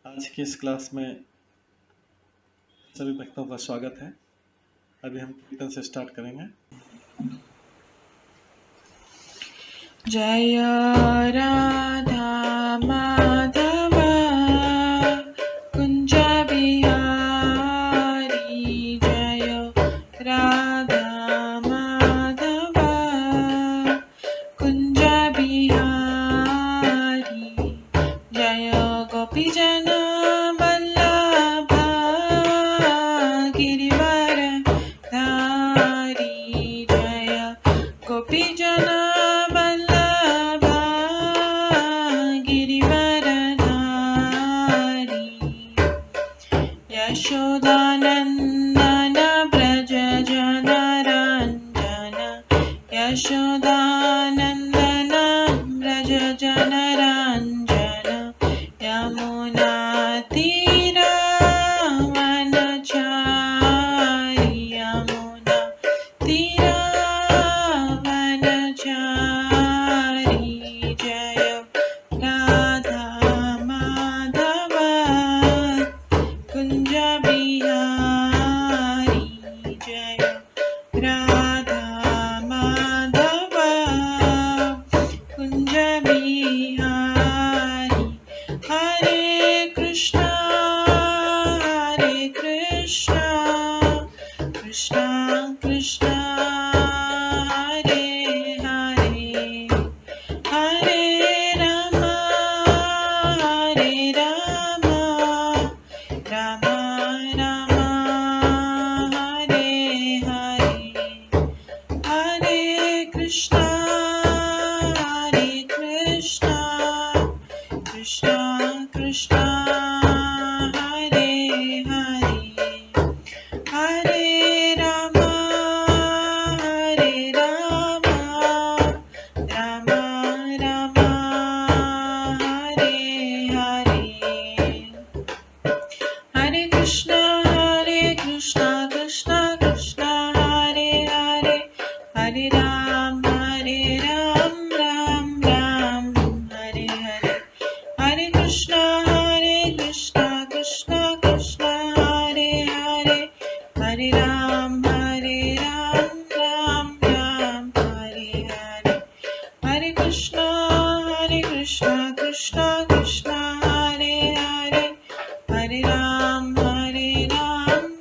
आज की इस क्लास में सभी भक्तों का स्वागत है। अभी हम कीर्तन से स्टार्ट करेंगे। जय राधा माधव कुंज बिहारी, जय राधा माधव कुंज बिहारी, जय गोपीजन वल्लभ गिरिवर धारी, जय गोपीजन वल्लभ गिरिवर धारी, यशोदानंदन व्रज जनरंजन, यशोदानंदन व्रज जनरंजन, यमुना तीरावनचारी, यमुना तीरावनचारी, जय राधा माधव कुंज बिहारी, जय राधा माधव कुंज बिहारी, हरे कृष्णा कृष्णा कृष्णा हरे हरे, हरे राम राम राम हरे हरे, हरे कृष्णा कृष्णा कृष्णा हरे हरे, हरे राम राम राम हरे हरे, हरे कृष्णा कृष्णा कृष्णा हरे हरे, हरे राम राम राम हरे हरे, हरे कृष्णा कृष्णा कृष्णा हरे हरे, हरे राम राम राम हरे हरे, हरे कृष्णा कृष्णा कृष्णा हरे हरे, हरे राम राम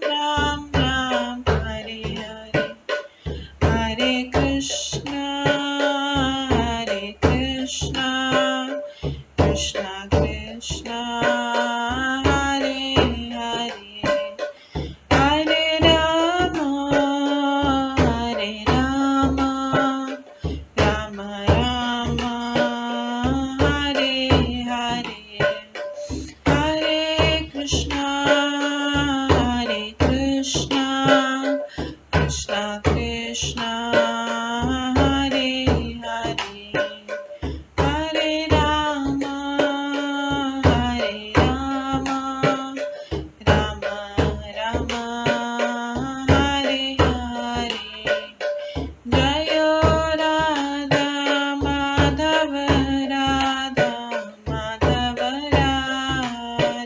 राम हरे हरे, हरे कृष्णा कृष्णा कृष्णा हरे हरे, हरे राम राम राम हरे हरे, हरे कृष्णा कृष्णा कृष्णा हरे हरे, हरे राम राम राम हरे हरे, जय राधा माधव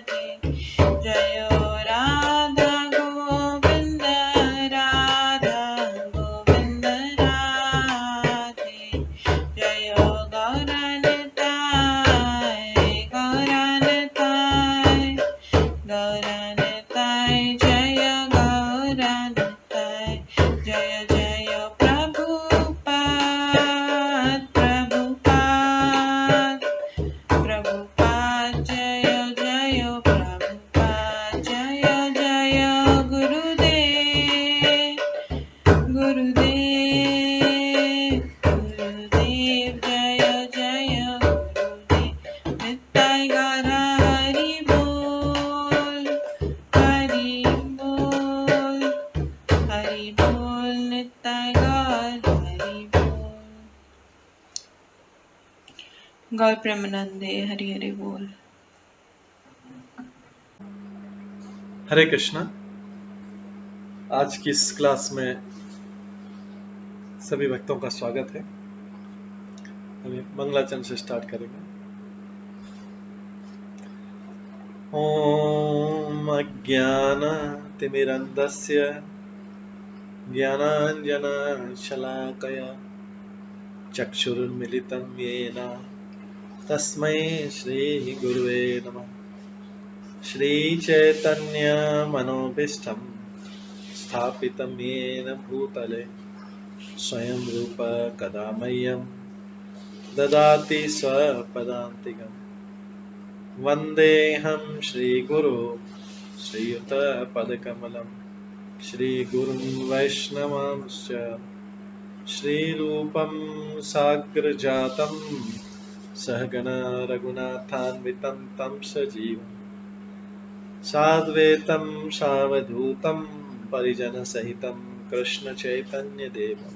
राधे, जय राधा गोविंद राधे, जय गौरनताय जय गौरनताय, जय जय प्रभुपाद जय जय प्रभुपाद, जय जय गुरुदेव जय जय गुरुदेव, नित्य गौर हरि बोल नित्य गौर हरि बोल, गौर प्रेमानंदे हरि हरि बोल। हरे कृष्णा। आज की इस क्लास में सभी भक्तों का स्वागत है। अभी मंगलाचरण से स्टार्ट करेंगे। ॐ अज्ञानतिमिरन्धस्य ज्ञानाञ्जनशलाकया चक्षुरुन्मिलितं येन तस्मै श्रीगुरुवे नमः। श्रीचैतन्यमनोभीष्टं स्थापितं येन भूतले स्वयं रूप कदा मह्यं ददाति स्वपदान्तिकम्। वन्देऽहं श्रीगुरो श्रीयुतपदकमलं श्रीगुरुं वैष्णवांश्च श्रीरूपं साग्रजातं सहगण रघुनाथान्वितं तं सजीवं साद्वैतं सावधूतं परिजनसहितं कृष्णचैतन्यदेवं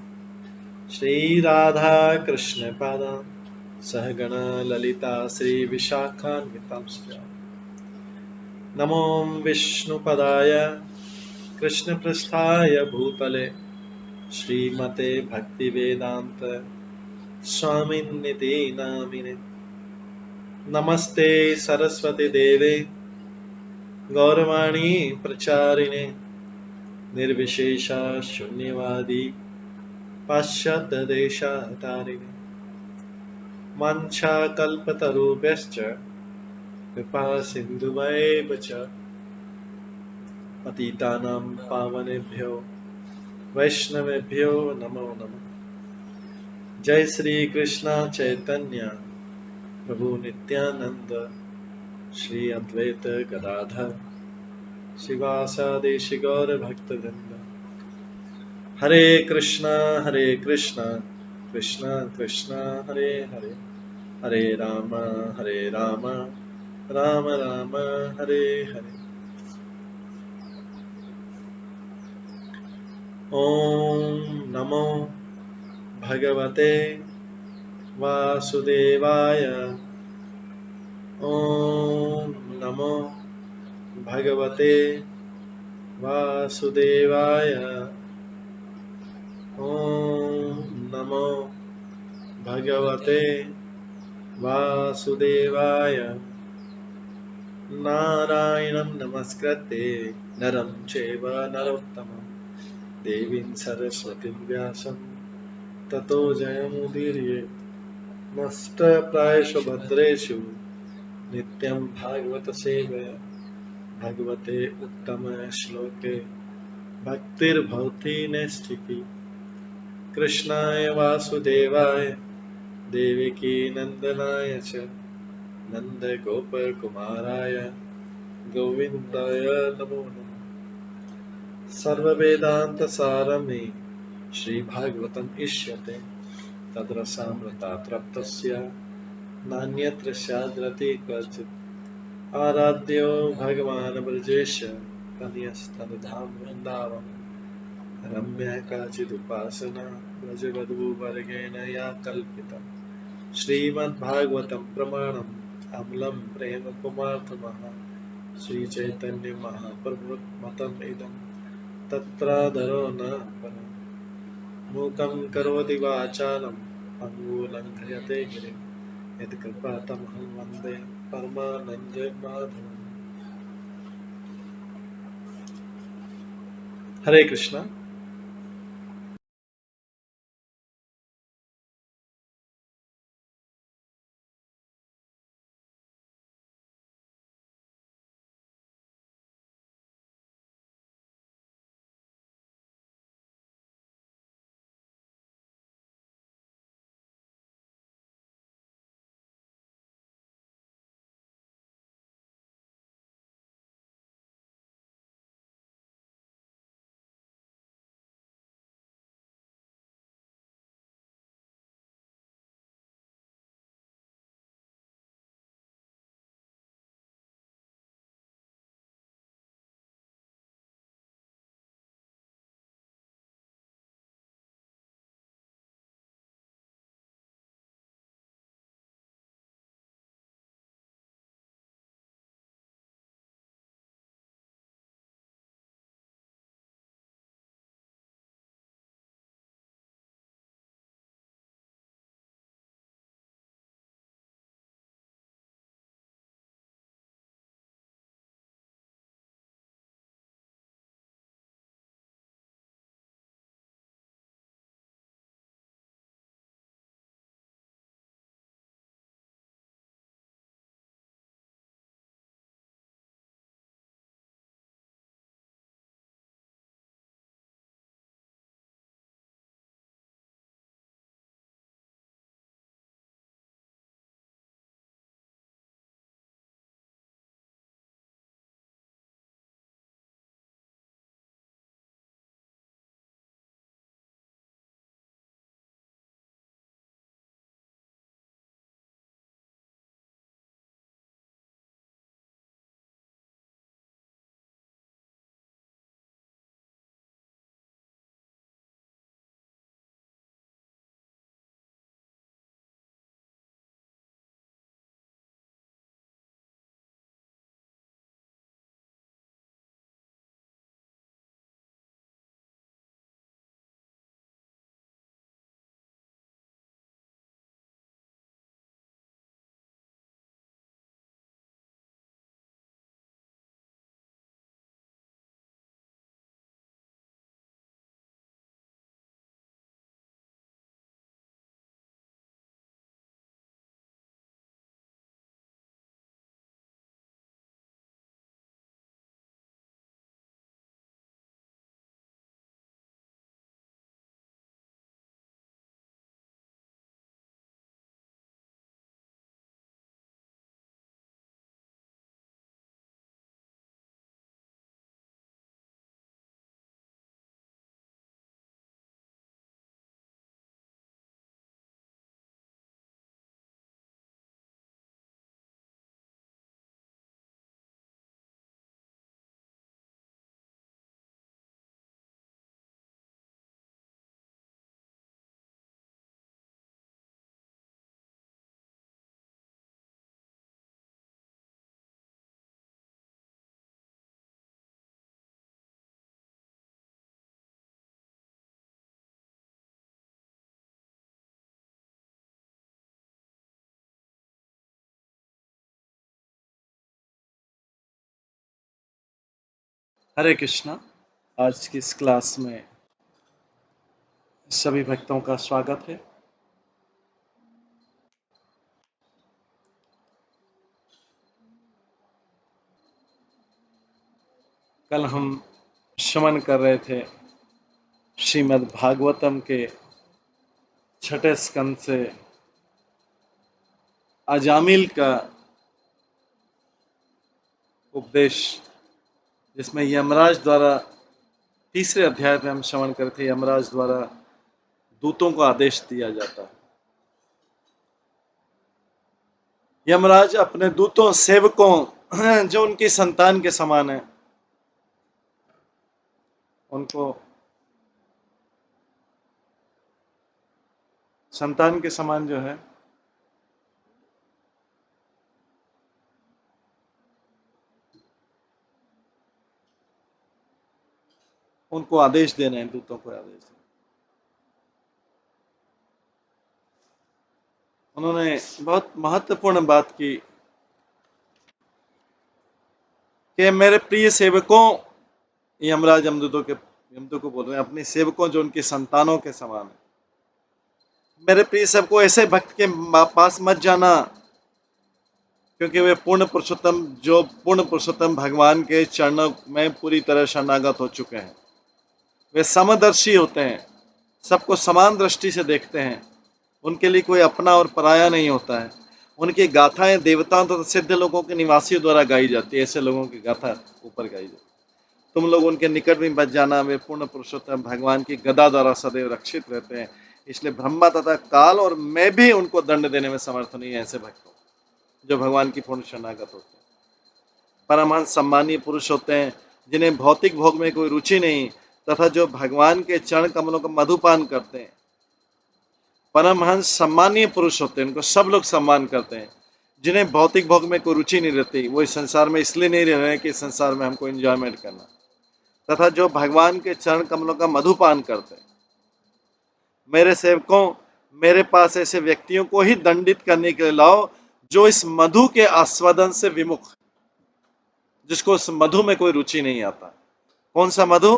श्रीराधाकृष्णपादान् सहगण ललिता श्रीविशाखान्वितांश्च नमो विष्णुपदाय कृष्णपृष्ठाय भूतले श्रीमते भक्तिवेदांत स्वामिन्निति नामिने। नमस्ते सरस्वती देवे गौरवाणी प्रचारिणे निर्विशेष शून्यवादी पाश्चात्य देशातारिणे वाञ्छाकल्पतरुभ्यश्च कृपा सिन्धुभ्येव च पतितानां पावनेभ्यो वैष्णवेभ्यो नमो नमः। जय श्री कृष्ण चैतन्य प्रभु नित्यानंद श्री अद्वैत गदाधर शिवासादि गौर भक्तवृंद। हरे कृष्णा कृष्णा कृष्णा हरे हरे, हरे राम राम राम हरे हरे। ओम नमो भगवते वासुदेवाय। ओम नमो भगवते वासुदेवाय। ओम नमो भगवते वासुदेवाय। नारायणं नमस्कृत्य नरं चैव नरोत्तमं देवीं सरस्वतीं व्यासं ततो जयमुदीरयेत्। नष्टप्रायेषु भद्रेषु नित्यं भागवत सेवया भगवते उत्तम श्लोके भक्तिर्भवति नैष्ठिकी। कृष्णाय वासुदेवाय देवकी नंदनाय च नन्दगोपकुमाराय गोविन्दाय नमो नमः। सर्ववेदान्तसारमे श्रीभागवतम् इष्यते तद्रसामृतात् नान्यत्र स्याद्रति क्वचित्। आराध्यो भगवान् ब्रजेश तनयस्तनुधाम वृन्दावन रम्या काचिदुपासना ब्रजवधूवर्गेण या कल्पिता। श्रीमद्भागवतं प्रमाणम् अमलं प्रेम कुमार्थमः श्रीचैतन्य महाप्रभुमतम् इदं तत्रादरो न परम्। मूकं करोति वाचालं पङ्गुलङ्घयते गिरिं यत्कृपातमहं वन्दे परमानन्दमाधवम्। हरे कृष्णा। हरे कृष्णा। आज की इस क्लास में सभी भक्तों का स्वागत है। कल हम श्रवण कर रहे थे श्रीमद् भागवतम के छठे स्कंद से अजामिल का उपदेश, जिसमें यमराज द्वारा तीसरे अध्याय में हम श्रवण कर थे, यमराज द्वारा दूतों को आदेश दिया जाता है। यमराज अपने दूतों सेवकों जो उनकी संतान के समान है, उनको संतान के समान जो है उनको आदेश देने हैं, दूतों को आदेश देने। उन्होंने बहुत महत्वपूर्ण बात की कि मेरे प्रिय सेवकों, यमराज यमदूतों को बोल रहे हैं, अपने सेवकों जो उनकी संतानों के समान है, मेरे प्रिय सेवकों, ऐसे भक्त के पास मत जाना, क्योंकि वे पूर्ण पुरुषोत्तम भगवान के चरणों में पूरी तरह शरणागत हो चुके हैं। वे समदर्शी होते हैं, सबको समान दृष्टि से देखते हैं, उनके लिए कोई अपना और पराया नहीं होता है। उनकी गाथाएं देवताओं तथा सिद्ध लोगों के निवासियों द्वारा गाई जाती है। ऐसे लोगों की गाथा ऊपर गाई जाती है। तुम लोग उनके निकट में बच जाना, वे पूर्ण पुरुषोत्तम भगवान की गदा द्वारा सदैव रक्षित रहते हैं, इसलिए ब्रह्मा तथा काल और मैं भी उनको दंड देने में समर्थ नहीं है। ऐसे भक्तों जो भगवान की पूर्ण शरणागत होते हैं, परमहंस सम्मानीय पुरुष होते हैं, जिन्हें भौतिक भोग में कोई रुचि नहीं, तथा जो भगवान के चरण कमलों का मधुपान करते हैं। परमहंस सम्मानीय पुरुष होते हैं, उनको सब लोग सम्मान करते हैं, जिन्हें भौतिक भोग में कोई रुचि नहीं रहती। वो इस संसार में इसलिए नहीं रह रहे कि इस संसार में हमको एंजॉयमेंट करना, तथा जो भगवान के चरण कमलों का मधुपान करते हैं। मेरे सेवकों, मेरे पास ऐसे व्यक्तियों को ही दंडित करने के लिए लाओ जो इस मधु के आस्वादन से विमुख, जिसको इस मधु में कोई रुचि नहीं आता। कौन सा मधु?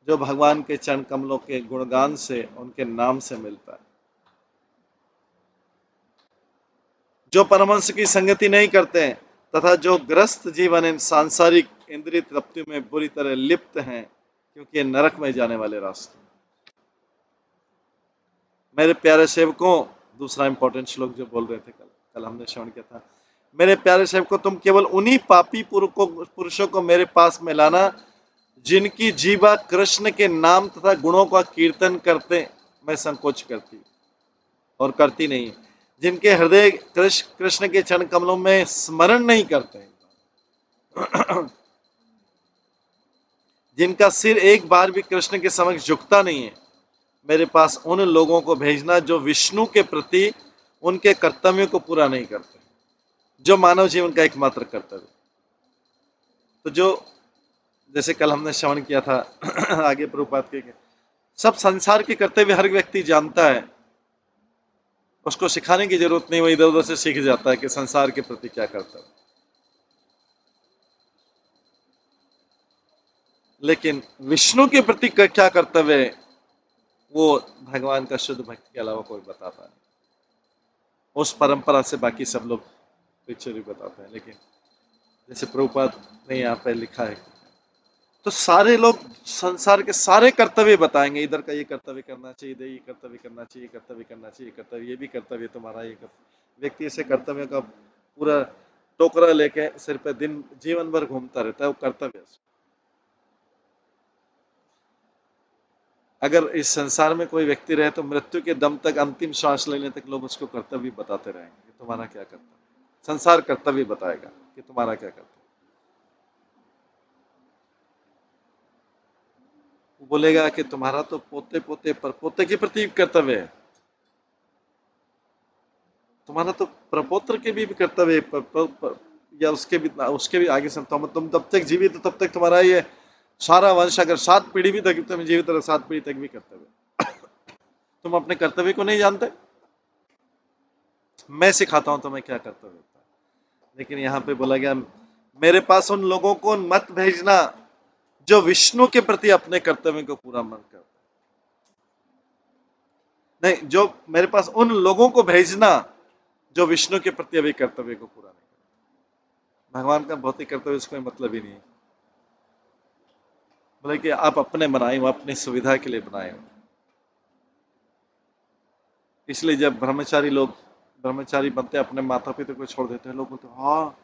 जो भगवान के चरण कमलों के गुणगान से, उनके नाम से मिलता है। जो परमहंस की संगति नहीं करते हैं, तथा जो ग्रस्त जीवन इन सांसारिक इंद्रिय तृप्ति में बुरी तरह लिप्त हैं, क्योंकि ये नरक में जाने वाले रास्ते। मेरे प्यारे सेवकों, दूसरा इंपॉर्टेंट श्लोक जो बोल रहे थे कल हमने श्रवण किया था, मेरे प्यारे सेवकों, तुम केवल उन्हीं पापी पुरुषों को मेरे पास में लाना जिनकी जीवा कृष्ण के नाम तथा गुणों का कीर्तन करते मैं संकोच करती और करती नहीं, जिनके हृदय कृष्ण के चरण कमलों में स्मरण नहीं करते, जिनका सिर एक बार भी कृष्ण के समक्ष झुकता नहीं है। मेरे पास उन लोगों को भेजना जो विष्णु के प्रति उनके कर्तव्यों को पूरा नहीं करते, जो मानव जीवन का एकमात्र कर्तव्य। तो जो जैसे कल हमने श्रवण किया था आगे प्रभुपाद के सब संसार के कर्तव्य हर व्यक्ति जानता है, उसको सिखाने की जरूरत नहीं, वो इधर उधर से सीख जाता है कि संसार के प्रति क्या कर्तव्य। लेकिन विष्णु के प्रति क्या कर्तव्य है, वो भगवान का शुद्ध भक्त के अलावा कोई बताता नहीं। उस परंपरा से बाकी सब लोग पिक्चर भी बताते हैं, लेकिन जैसे प्रभुपाद ने यहाँ पे लिखा है, तो सारे लोग संसार के सारे कर्तव्य बताएंगे। इधर का ये कर्तव्य करना चाहिए, इधर ये कर्तव्य करना चाहिए, कर्तव्य करना चाहिए, कर्तव्य ये भी कर्तव्य तुम्हारा, ये कर्तव्य। व्यक्ति ऐसे कर्तव्य का पूरा टोकरा लेके सिर पे दिन जीवन भर घूमता रहता है, वो कर्तव्य। अगर इस संसार में कोई व्यक्ति रहे तो मृत्यु के दम तक, अंतिम श्वास लेने तक लोग उसको कर्तव्य बताते रहेंगे कि तुम्हारा क्या कर्तव्य। संसार कर्तव्य बताएगा कि तुम्हारा क्या कर्तव्य। वो बोलेगा कि तुम्हारा तो पोते पोते पर पोते के प्रति कर्तव्य है, तुम्हारा तो प्रपोत्र के भी कर्तव्य है, या उसके भी आगे से तुम तब तक जीवित हो तब तक तुम्हारा ये सारा वंश, अगर 7 पीढ़ी भी तक तुम जीवित रहो, 7 पीढ़ी तक भी कर्तव्य। तुम अपने कर्तव्य को नहीं जानते, मैं सिखाता हूं तुम्हें क्या कर्तव्य होता है। लेकिन यहाँ पे बोला गया, मेरे पास उन लोगों को मत भेजना जो विष्णु के प्रति अपने कर्तव्य को पूरा मन करता है। नहीं, जो मेरे पास उन लोगों को भेजना जो विष्णु के प्रति अभी कर्तव्य को पूरा नहीं करते। भगवान का भौतिक कर्तव्य उसको मतलब ही नहीं है। बोले कि आप अपने बनाए हो, अपनी सुविधा के लिए बनाए हो। इसलिए जब ब्रह्मचारी बनते अपने माता पिता को छोड़ देते हैं, लोग बोलते हाँ,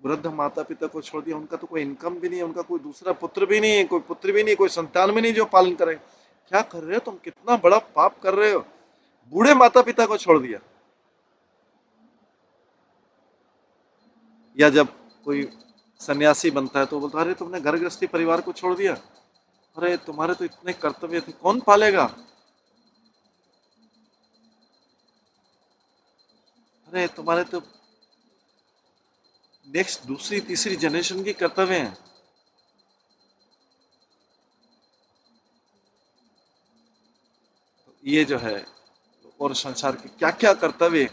वृद्ध माता पिता को छोड़ दिया, उनका तो कोई इनकम भी नहीं है, उनका कोई दूसरा पुत्र भी नहीं है, कोई पुत्र भी नहीं, कोई संतान भी नहीं जो पालन करे। क्या कर रहे हो तुम, कितना बड़ा पाप कर रहे हो, बूढ़े माता पिता को छोड़ दिया। या जब कोई सन्यासी बनता है तो बोलता अरे तुमने घर गृहस्थी परिवार को छोड़ दिया, अरे तुम्हारे तो इतने कर्तव्य थे, कौन पालेगा, अरे तुम्हारे तो नेक्स्ट दूसरी तीसरी जनरेशन की कर्तव्य है। ये जो है, और संसार के क्या क्या कर्तव्य,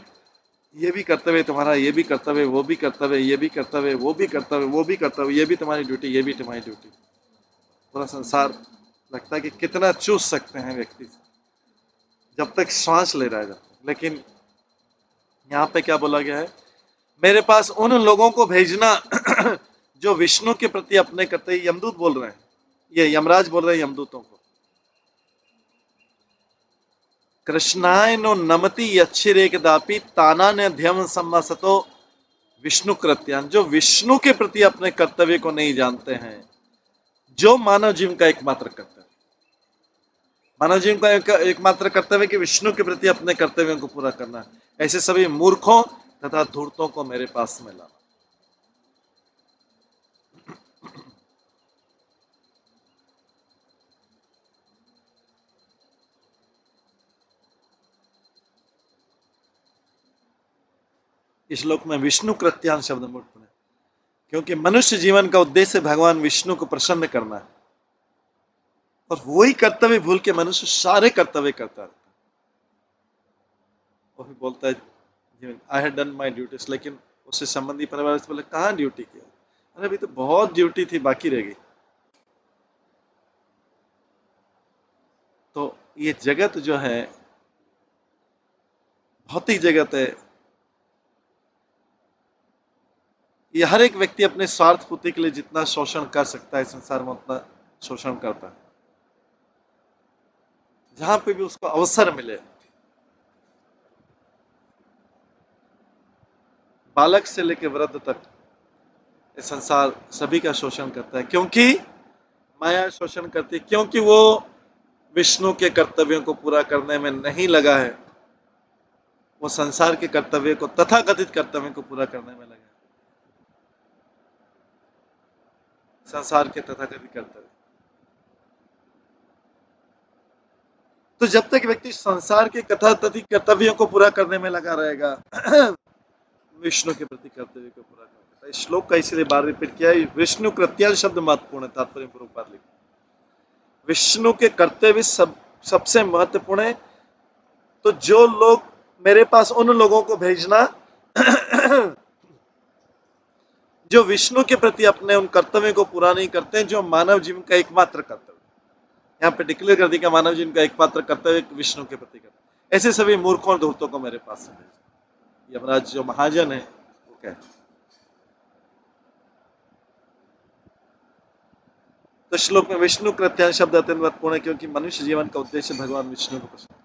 ये भी कर्तव्य तुम्हारा, ये भी कर्तव्य, वो भी कर्तव्य, ये भी कर्तव्य, वो भी कर्तव्य, वो भी कर्तव्य, ये भी तुम्हारी ड्यूटी, ये भी तुम्हारी ड्यूटी। पूरा संसार लगता है कि कितना चूस सकते हैं व्यक्ति से, जब तक श्वास ले रहा है लेकिन यहाँ पे क्या बोला गया है, मेरे पास उन लोगों को भेजना जो विष्णु के प्रति अपने कर्तव्य, यमदूत बोल रहे हैं, ये यमराज बोल रहे हैं यमदूतों को, कृष्णाय नो नमति यच्छिरेकदापि ताना ने ध्यम सम्मसतो विष्णु कृत्यान, जो विष्णु के प्रति अपने कर्तव्य को नहीं जानते हैं, जो मानव जीवन का एकमात्र कर्तव्य, मानव जीवन का एकमात्र कर्तव्य कि विष्णु के प्रति अपने कर्तव्यों को पूरा करना, ऐसे सभी मूर्खों तथा धूर्तों को मेरे पास में लाना। इस श्लोक में विष्णु कृत्यान शब्द मूर्ख है, क्योंकि मनुष्य जीवन का उद्देश्य भगवान विष्णु को प्रसन्न करना है, और वही कर्तव्य भूल के मनुष्य सारे कर्तव्य करता है। वो भी बोलता है I had done my duties, लेकिन उससे संबंधी परिवार से बोले कहाँ ड्यूटी किया, अरे अभी तो बहुत ड्यूटी थी, बाकी रह गई। तो ये जगत जो है, भौतिक जगत है, ये हर एक व्यक्ति अपने स्वार्थ पूर्ति के लिए जितना शोषण कर सकता है संसार में उतना शोषण करता है, जहां पे भी उसको अवसर मिले। बालक से लेकर वृद्ध तक ये संसार सभी का शोषण करता है, क्योंकि माया शोषण करती है, क्योंकि वो विष्णु के कर्तव्यों को पूरा करने में नहीं लगा है, वो संसार के कर्तव्य को, तथाकथित कर्तव्य को पूरा करने में लगा है, संसार के तथाकथित कर्तव्य। तो जब तक व्यक्ति संसार के कथाकथित कर्तव्यों को पूरा करने में लगा रहेगा, विष्णु के प्रति कर्तव्य को पूरा करता है। इस श्लोक का इसलिए बार रिपीट किया है, विष्णु कृत्यान शब्द महत्वपूर्ण है, तात्पर्य पूर्वक बात लिखी, विष्णु के कर्तव्य सबसे महत्वपूर्ण है। तो जो लोग मेरे पास उन लोगों को भेजना जो विष्णु के प्रति अपने उन कर्तव्यों को पूरा नहीं करते हैं, जो मानव जीवन का एकमात्र कर्तव्य, यहाँ पे डिक्लेयर कर दिया मानव जीवन का एकमात्र कर्तव्य विष्णु के प्रति कर्तव्य, ऐसे सभी मूर्खों और धूर्तों को मेरे पास भेजना। यमराज जो महाजन है वो क्या है। तो श्लोक में विष्णु कृत्यान शब्द अत्यंत महत्वपूर्ण है, क्योंकि मनुष्य जीवन का उद्देश्य भगवान विष्णु को प्रसन्न।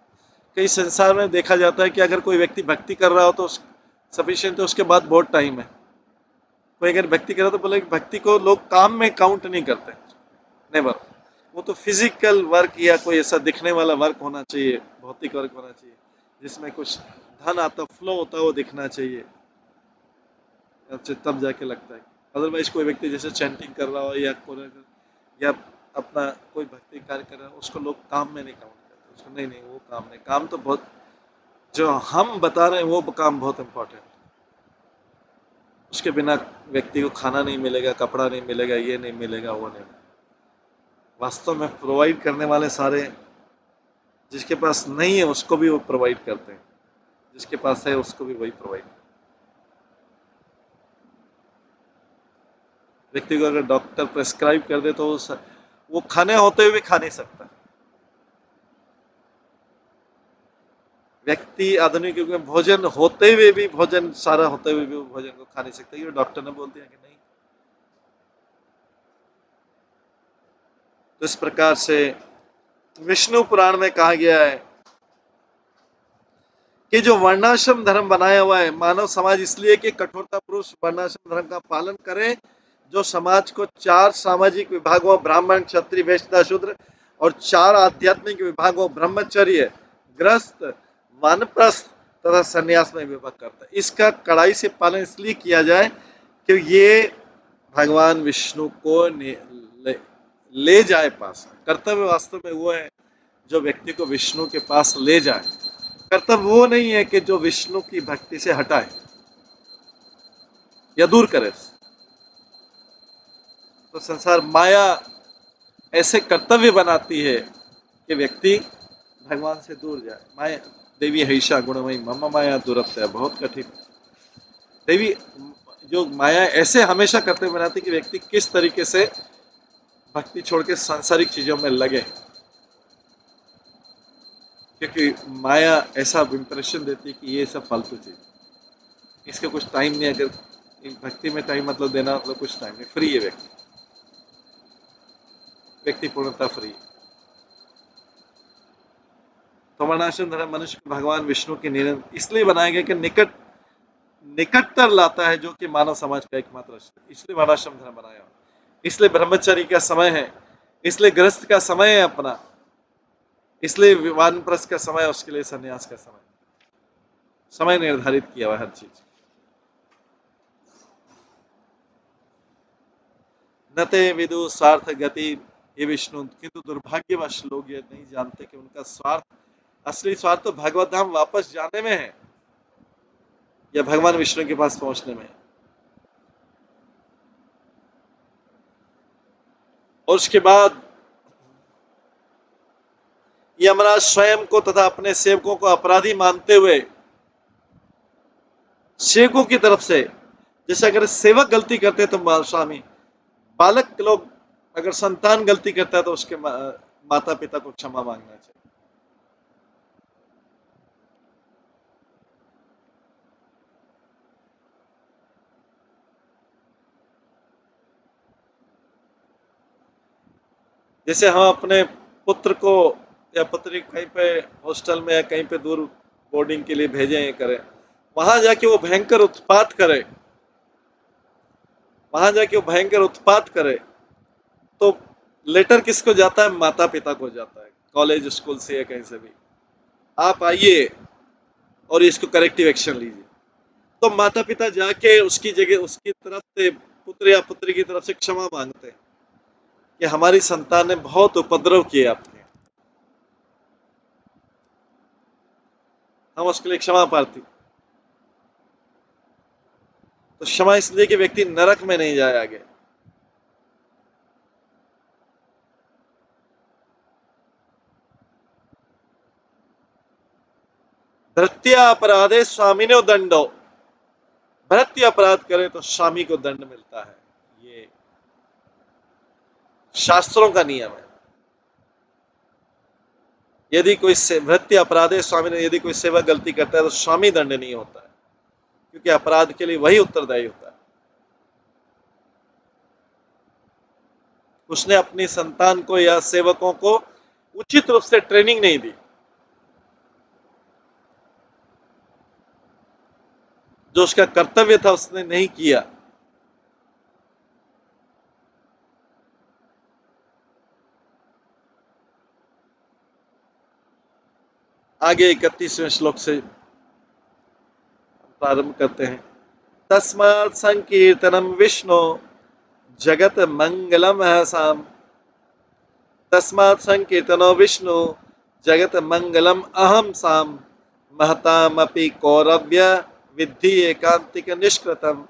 कई संसार में देखा जाता है कि अगर कोई व्यक्ति भक्ति कर रहा हो तो सफिशिएंट है, उसके बाद बहुत टाइम है। कोई अगर भक्ति करे तो बोले भक्ति को लोग काम में काउंट नहीं करते, नेवर। वो तो फिजिकल वर्क या कोई ऐसा दिखने वाला वर्क होना चाहिए, भौतिक वर्क होना चाहिए, जिसमें कुछ धन आता, फ्लो होता है, वो दिखना चाहिए, तब जाके लगता है। अदरवाइज कोई व्यक्ति जैसे चैंटिंग कर रहा हो या अपना कोई भक्ति कार्य कर रहा है, उसको लोग काम में नहीं काउंट करते, उसको नहीं नहीं वो काम नहीं, काम तो बहुत, जो हम बता रहे हैं वो काम बहुत इंपॉर्टेंट। उसके बिना व्यक्ति को खाना नहीं मिलेगा, कपड़ा नहीं मिलेगा, ये नहीं मिलेगा, वो नहीं मिलेगा। वास्तव में प्रोवाइड करने वाले सारे, जिसके पास नहीं है उसको भी वो प्रोवाइड करते हैं, जिसके पास है उसको भी वही प्रोवाइड। व्यक्ति को अगर डॉक्टर प्रेस्क्राइब कर दे तो वो खाने होते हुए भी खा नहीं सकता। व्यक्ति आधुनिक युग में भोजन होते हुए भी, भोजन सारा होते हुए भी वो भोजन को खा नहीं सकता, ये डॉक्टर ने बोल दिया कि नहीं। तो इस प्रकार से विष्णु पुराण में कहा गया है कि जो वर्णाश्रम धर्म बनाया हुआ है मानव समाज इसलिए कि कठोरता पुरुष वर्णाश्रम धर्म का पालन करे, जो समाज को 4 सामाजिक विभागों ब्राह्मण क्षत्रिय वैश्य शूद्र और 4 आध्यात्मिक विभागों ब्रह्मचर्य गृहस्थ वानप्रस्थ तथा संन्यास में विभक्त करता है। इसका कड़ाई से पालन इसलिए किया जाए कि ये भगवान विष्णु को ले जाए पास। कर्तव्य वास्तव में वो है जो व्यक्ति को विष्णु के पास ले जाए। कर्तव्य वो नहीं है कि जो विष्णु की भक्ति से हटाए या दूर करे। तो संसार माया ऐसे कर्तव्य बनाती है कि व्यक्ति भगवान से दूर जाए। माया देवी हईशा गुणमयी मम माया दुरत्य, बहुत कठिन। देवी जो माया ऐसे हमेशा कर्तव्य बनाती है कि व्यक्ति किस तरीके से भक्ति छोड़ के सांसारिक चीजों में लगे, क्योंकि माया ऐसा इंप्रेशन देती है कि ये सब फालतू चीज, इसका कुछ टाइम नहीं। अगर भक्ति में टाइम मतलब देना, मतलब कुछ टाइम नहीं, फ्री है व्यक्ति पूर्णतः फ्री। तो वर्णाश्रम धर्म मनुष्य को भगवान विष्णु के निरंतर इसलिए बनाया गया कि निकटतर लाता है, जो कि मानव समाज का एकमात्र आश्रय, इसलिए वर्णाश्रम धर्म बनाया। इसलिए ब्रह्मचर्य का समय है, इसलिए गृहस्थ का समय है अपना, इसलिए वानप्रस्थ का समय, उसके लिए संन्यास का समय निर्धारित किया हुआ हर चीज। नते विदु स्वार्थ गति ये विष्णु, किंतु दुर्भाग्यवश लोग ये नहीं जानते कि उनका स्वार्थ, असली स्वार्थ तो भगवत धाम वापस जाने में है या भगवान विष्णु के पास पहुंचने में है। और उसके बाद यमराज स्वयं को तथा अपने सेवकों को अपराधी मानते हुए सेवकों की तरफ से, जैसे अगर सेवक गलती करते तो स्वामी, बालक लोग अगर संतान गलती करता है तो उसके माता पिता को क्षमा मांगना चाहिए। जैसे हम अपने पुत्र को या पुत्री कहीं पे हॉस्टल में या कहीं पे दूर बोर्डिंग के लिए भेजें करें, वहां जाके वो भयंकर उत्पात करे, वहां जाके वो भयंकर उत्पात करे, तो लेटर किसको जाता है? माता पिता को जाता है, कॉलेज स्कूल से या कहीं से भी, आप आइए और इसको करेक्टिव एक्शन लीजिए। तो माता पिता जाके उसकी जगह उसकी तरफ से पुत्र या पुत्री की तरफ से क्षमा मांगते हैं कि हमारी संतान ने बहुत उपद्रव किए आपने, हम उसके लिए क्षमा प्रार्थी। तो क्षमा इसलिए कि व्यक्ति नरक में नहीं जाए आगे। धृत्या अपराधे स्वामिनो दंडो, भृत्य अपराध करे तो स्वामी को दंड मिलता है, ये शास्त्रों का नियम है। यदि कोई भृत्य अपराधे स्वामी ने, यदि कोई सेवक गलती करता है तो स्वामी दंड नहीं होता है, क्योंकि अपराध के लिए वही उत्तरदायी होता है। उसने अपनी संतान को या सेवकों को उचित रूप से ट्रेनिंग नहीं दी, जो उसका कर्तव्य था उसने नहीं किया। आगे 31वें श्लोक से प्रारंभ करते हैं। तस्मात् संकीर्तनम विष्णु जगत मंगलम साम, तस्मात् संकीर्तनो विष्णु जगत मंगलम अहम साम, महतामपि कौरव्य विद्धि एकांतिक निष्कृतम।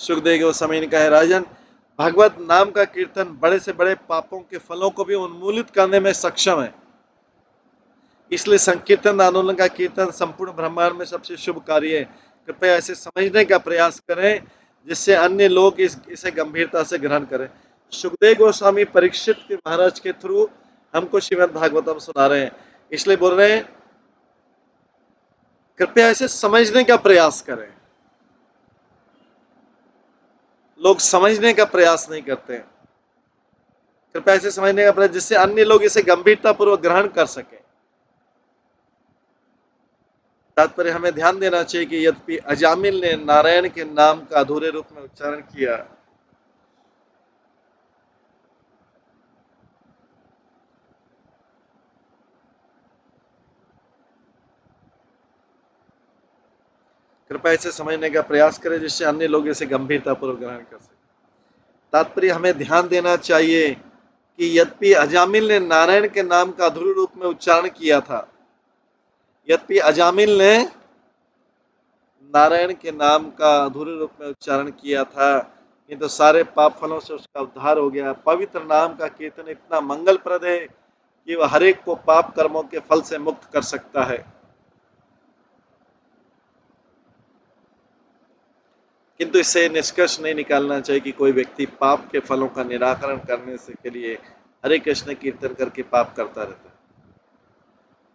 सुखदेव गोस्वामी ने कहा, राजन, भगवत नाम का कीर्तन बड़े से बड़े पापों के फलों को भी उन्मूलित करने में सक्षम है। इसलिए संकीर्तन आंदोलन का कीर्तन संपूर्ण ब्रह्मांड में सबसे शुभ कार्य है। कृपया इसे समझने का प्रयास करें जिससे अन्य लोग इसे गंभीरता से ग्रहण करें। सुखदेव गोस्वामी परीक्षित के महाराज के थ्रू हमको श्रीमद् भागवतम सुना रहे हैं, इसलिए बोल रहे हैं कृपया इसे समझने का प्रयास करें। लोग समझने का प्रयास नहीं करते हैं। कृपया इसे समझने का प्रयास जिससे अन्य लोग इसे गंभीरता पूर्वक ग्रहण कर सकें। तात्पर्य हमें ध्यान देना चाहिए कि यद्यपि अजामिल ने नारायण के नाम का अधूरे रूप में उच्चारण किया, कृपया इसे समझने का प्रयास करें जिससे अन्य लोग इसे गंभीरता पूर्वक ग्रहण कर सकें। तात्पर्य हमें ध्यान देना चाहिए कि यद्यपि अजामिल ने नारायण के नाम का अधूरे रूप में उच्चारण किया था, यद्यपि अजामिल ने नारायण के नाम का अधूरे रूप में उच्चारण किया था, किंतु तो सारे पाप फलों से उसका उद्धार हो गया। पवित्र नाम का कीर्तन इतना मंगलप्रद है कि वह हरेक को पाप कर्मों के फल से मुक्त कर सकता है। किंतु इससे निष्कर्ष नहीं निकालना चाहिए कि कोई व्यक्ति पाप के फलों का निराकरण करने से के लिए हरे कृष्ण कीर्तन करके पाप करता रहता है।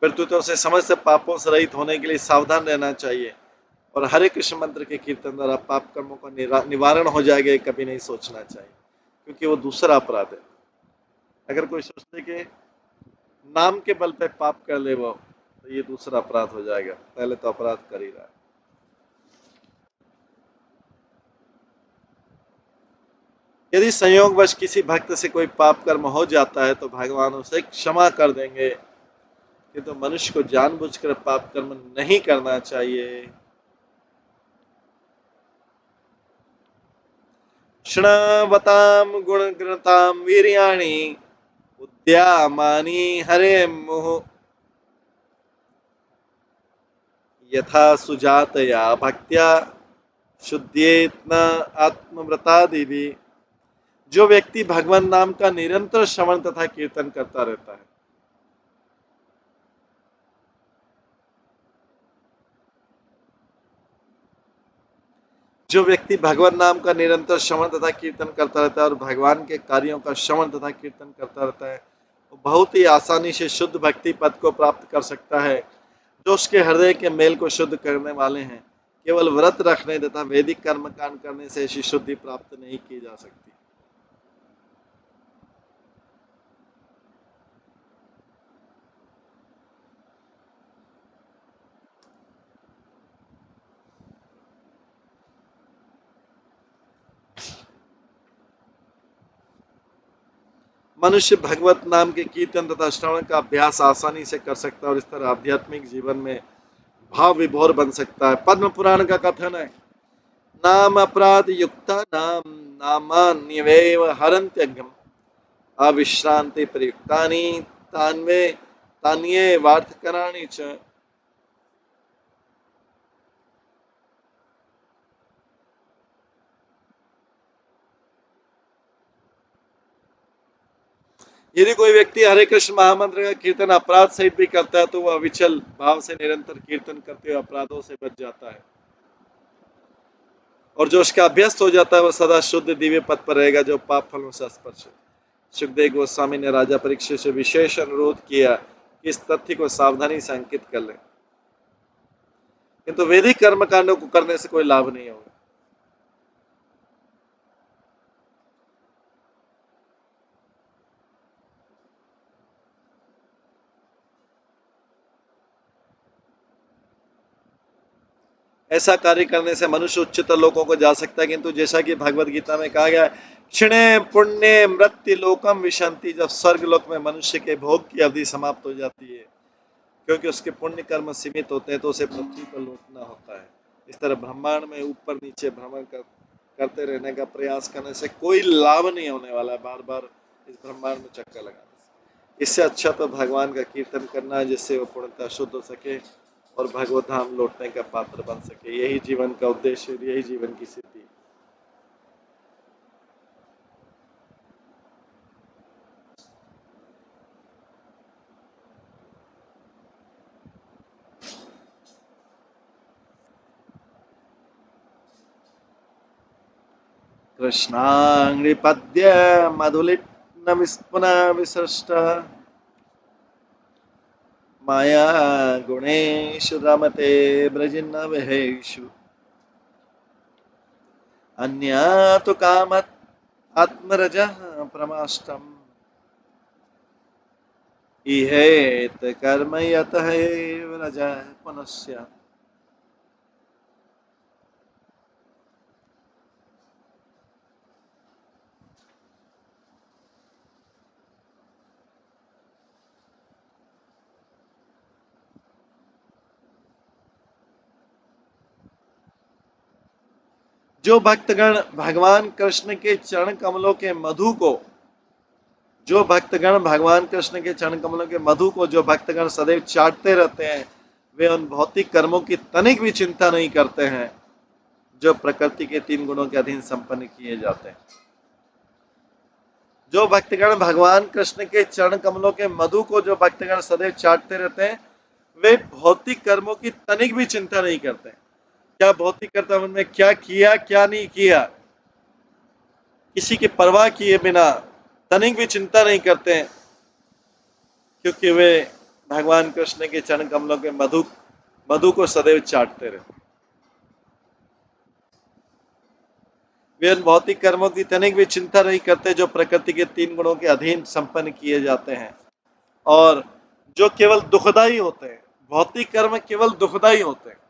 प्रत्युत उसे समस्त पापों से रहित होने के लिए सावधान रहना चाहिए और हरे कृष्ण मंत्र के कीर्तन द्वारा पाप कर्मों का निवारण हो जाएगा, ये कभी नहीं सोचना चाहिए, क्योंकि वो दूसरा अपराध है। अगर कोई सोचते कि नाम के बल पे पाप कर ले वो, तो ये दूसरा अपराध हो जाएगा। पहले तो अपराध कर ही रहा है। यदि संयोगवश किसी भक्त से कोई पाप कर्म हो जाता है तो भगवान उसे क्षमा कर देंगे, किंतु मनुष्य को जानबूझकर पाप कर्म नहीं करना चाहिए। क्षणवताम गुणगणताम वीर्याणि उद्यामानि हरे मुह यथा सुजातया भक्त्या शुद्धेत्न आत्मव्रतादिवि। जो व्यक्ति भगवान नाम का निरंतर श्रवण तथा कीर्तन करता रहता है, जो व्यक्ति भगवान नाम का निरंतर श्रवण तथा कीर्तन करता रहता है और भगवान के कार्यों का श्रवण तथा कीर्तन करता रहता है, वो बहुत ही आसानी से शुद्ध भक्ति पद को प्राप्त कर सकता है। जो उसके हृदय के मेल को शुद्ध करने वाले हैं, केवल व्रत रखने तथा वैदिक कर्म कांड करने से ऐसी शुद्धि प्राप्त नहीं की जा सकती। मनुष्य भगवत नाम के कीर्तन तथा श्रवण का अभ्यास आसानी से कर सकता है और इस तरह आध्यात्मिक जीवन में भाव विभोर बन सकता है। पद्म पुराण का कथन है, नाम अपराध युक्ता नाम नामान्यवेव हरन्त्यघम् अविश्रांति प्रयुक्तानि तान्वे तान्ये वार्थकराणि च। यदि कोई व्यक्ति हरे कृष्ण महामंत्र का कीर्तन अपराध सहित भी करता है तो वह अविचल भाव से निरंतर कीर्तन करते हुए अपराधों से बच जाता है, और जो उसका अभ्यस्त हो जाता है वह सदा शुद्ध दिव्य पद पर रहेगा जो पाप फलों से स्पर्श है। सुखदेव गोस्वामी ने राजा परीक्षित से विशेष अनुरोध किया कि इस तथ्य को सावधानी से अंकित कर लें, किंतु वैदिक कर्म कांडों को करने से कोई लाभ नहीं होगा। ऐसा कार्य करने से मनुष्य उच्चतर लोकों को जा सकता है, किंतु जैसा कि भगवत गीता में कहा गया है, क्षणे पुण्य मृत्यु लोकम विशंति, जब स्वर्ग लोक में मनुष्य के भोग की अवधि समाप्त हो जाती है क्योंकि उसके पुण्य कर्म सीमित होते हैं तो उसे पृथ्वी पर लौटना होता है। इस तरह ब्रह्मांड में ऊपर नीचे भ्रमण करते रहने का प्रयास करने से कोई लाभ नहीं होने वाला है, बार बार इस ब्रह्मांड में चक्कर लगाने से। इससे अच्छा तो भगवान का कीर्तन करना है जिससे वो पूर्णतः शुद्ध हो सके और भगवत धाम लौटने का पात्र बन सके। यही जीवन का उद्देश्य, यही जीवन की सिद्धि। कृष्णाङ्घ्रिपद्य मधुलिट्न विस्पुना विसृष्ट माया गुणेषु रमते ब्रजिन्नवहेषु अन्या तु कामत् आत्मरजः प्रमाष्टम् इहेत कर्म यतः एव रजः पुनस्य। जो भक्तगण भगवान कृष्ण के चरण कमलों के मधु को जो भक्तगण भगवान कृष्ण के चरण कमलों के मधु को जो भक्तगण सदैव चाटते रहते हैं, वे उन भौतिक कर्मों की तनिक भी चिंता नहीं करते हैं जो प्रकृति के तीन गुणों के अधीन संपन्न किए जाते हैं। जो भक्तगण भगवान कृष्ण के चरण कमलों के मधु को जो भक्तगण सदैव चाटते रहते हैं, वे भौतिक कर्मों की तनिक भी चिंता नहीं करते। क्या भौतिक कर्म में क्या किया क्या नहीं किया, किसी की परवाह किए बिना तनिक भी चिंता नहीं करते हैं, क्योंकि वे भगवान कृष्ण के चरण कमलों के मधु मधु को सदैव चाटते रहते। वे उन भौतिक कर्मों की तनिक भी चिंता नहीं करते जो प्रकृति के तीन गुणों के अधीन संपन्न किए जाते हैं और जो केवल दुखदाई होते हैं। भौतिक कर्म केवल दुखदाई होते हैं।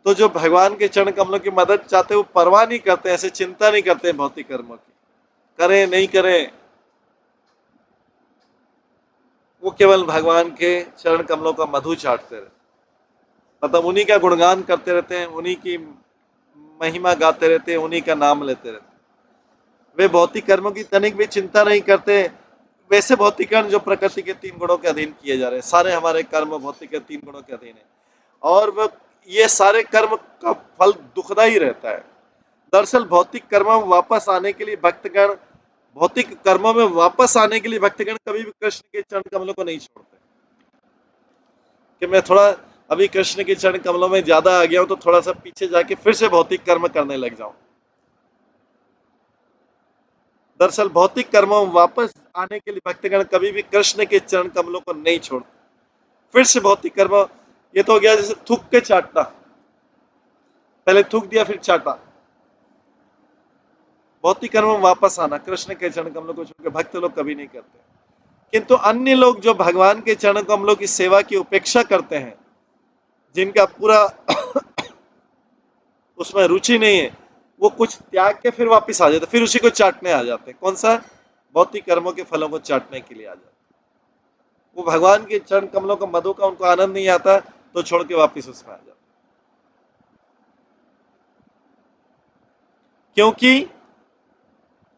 तो जो भगवान के चरण कमलों की मदद चाहते हैं, वो परवाह नहीं करते, ऐसे चिंता नहीं करते भौतिक कर्मों की, करें नहीं करें, वो केवल भगवान के चरण कमलों का मधु चाटते रहते, मतलब उन्हीं का गुणगान करते रहते हैं, उन्हीं की महिमा गाते रहते हैं, उन्हीं का नाम लेते रहते हैं। वे भौतिक कर्मों की तनिक भी चिंता नहीं करते। वैसे भौतिक कर्म जो प्रकृति के तीन गुणों के अधीन किए जा रहे हैं, सारे हमारे कर्म भौतिक के तीन गुणों के अधीन है और वो ये सारे कर्म का फल दुखदाई रहता है। दरअसल भौतिक कर्मों में वापस आने के लिए भक्तगण भौतिक कर्मों में वापस आने के लिए भक्तगण कभी भी कृष्ण के चरण कमलों को नहीं छोड़ते कि मैं थोड़ा अभी कृष्ण के चरण कमलों में ज्यादा आ गया हूं तो थोड़ा सा पीछे जाके फिर से भौतिक कर्म करने लग जाऊं। दरअसल भौतिक कर्मों में वापस आने के लिए भक्तगण कभी भी कृष्ण के चरण कमलों को नहीं छोड़ते। फिर से भौतिक कर्म, ये तो हो गया जैसे थूक के चाटना, पहले थूक दिया फिर चाटा। भौतिक कर्म में वापस आना कृष्ण के चरण कमलों को छोड़कर भक्त लोग कभी नहीं करते। किंतु अन्य लोग जो भगवान के चरण कमलों की सेवा की उपेक्षा करते हैं, जिनका पूरा उसमें रुचि नहीं है, वो कुछ त्याग के फिर वापस आ जाते, फिर उसी को चाटने आ जाते हैं। कौन सा? भौतिक कर्मों के फलों को चाटने के लिए आ जाते। वो भगवान के चरण कमलों का मधु का उनको आनंद नहीं आता तो छोड़ के वापस उसमें आ जाते। क्योंकि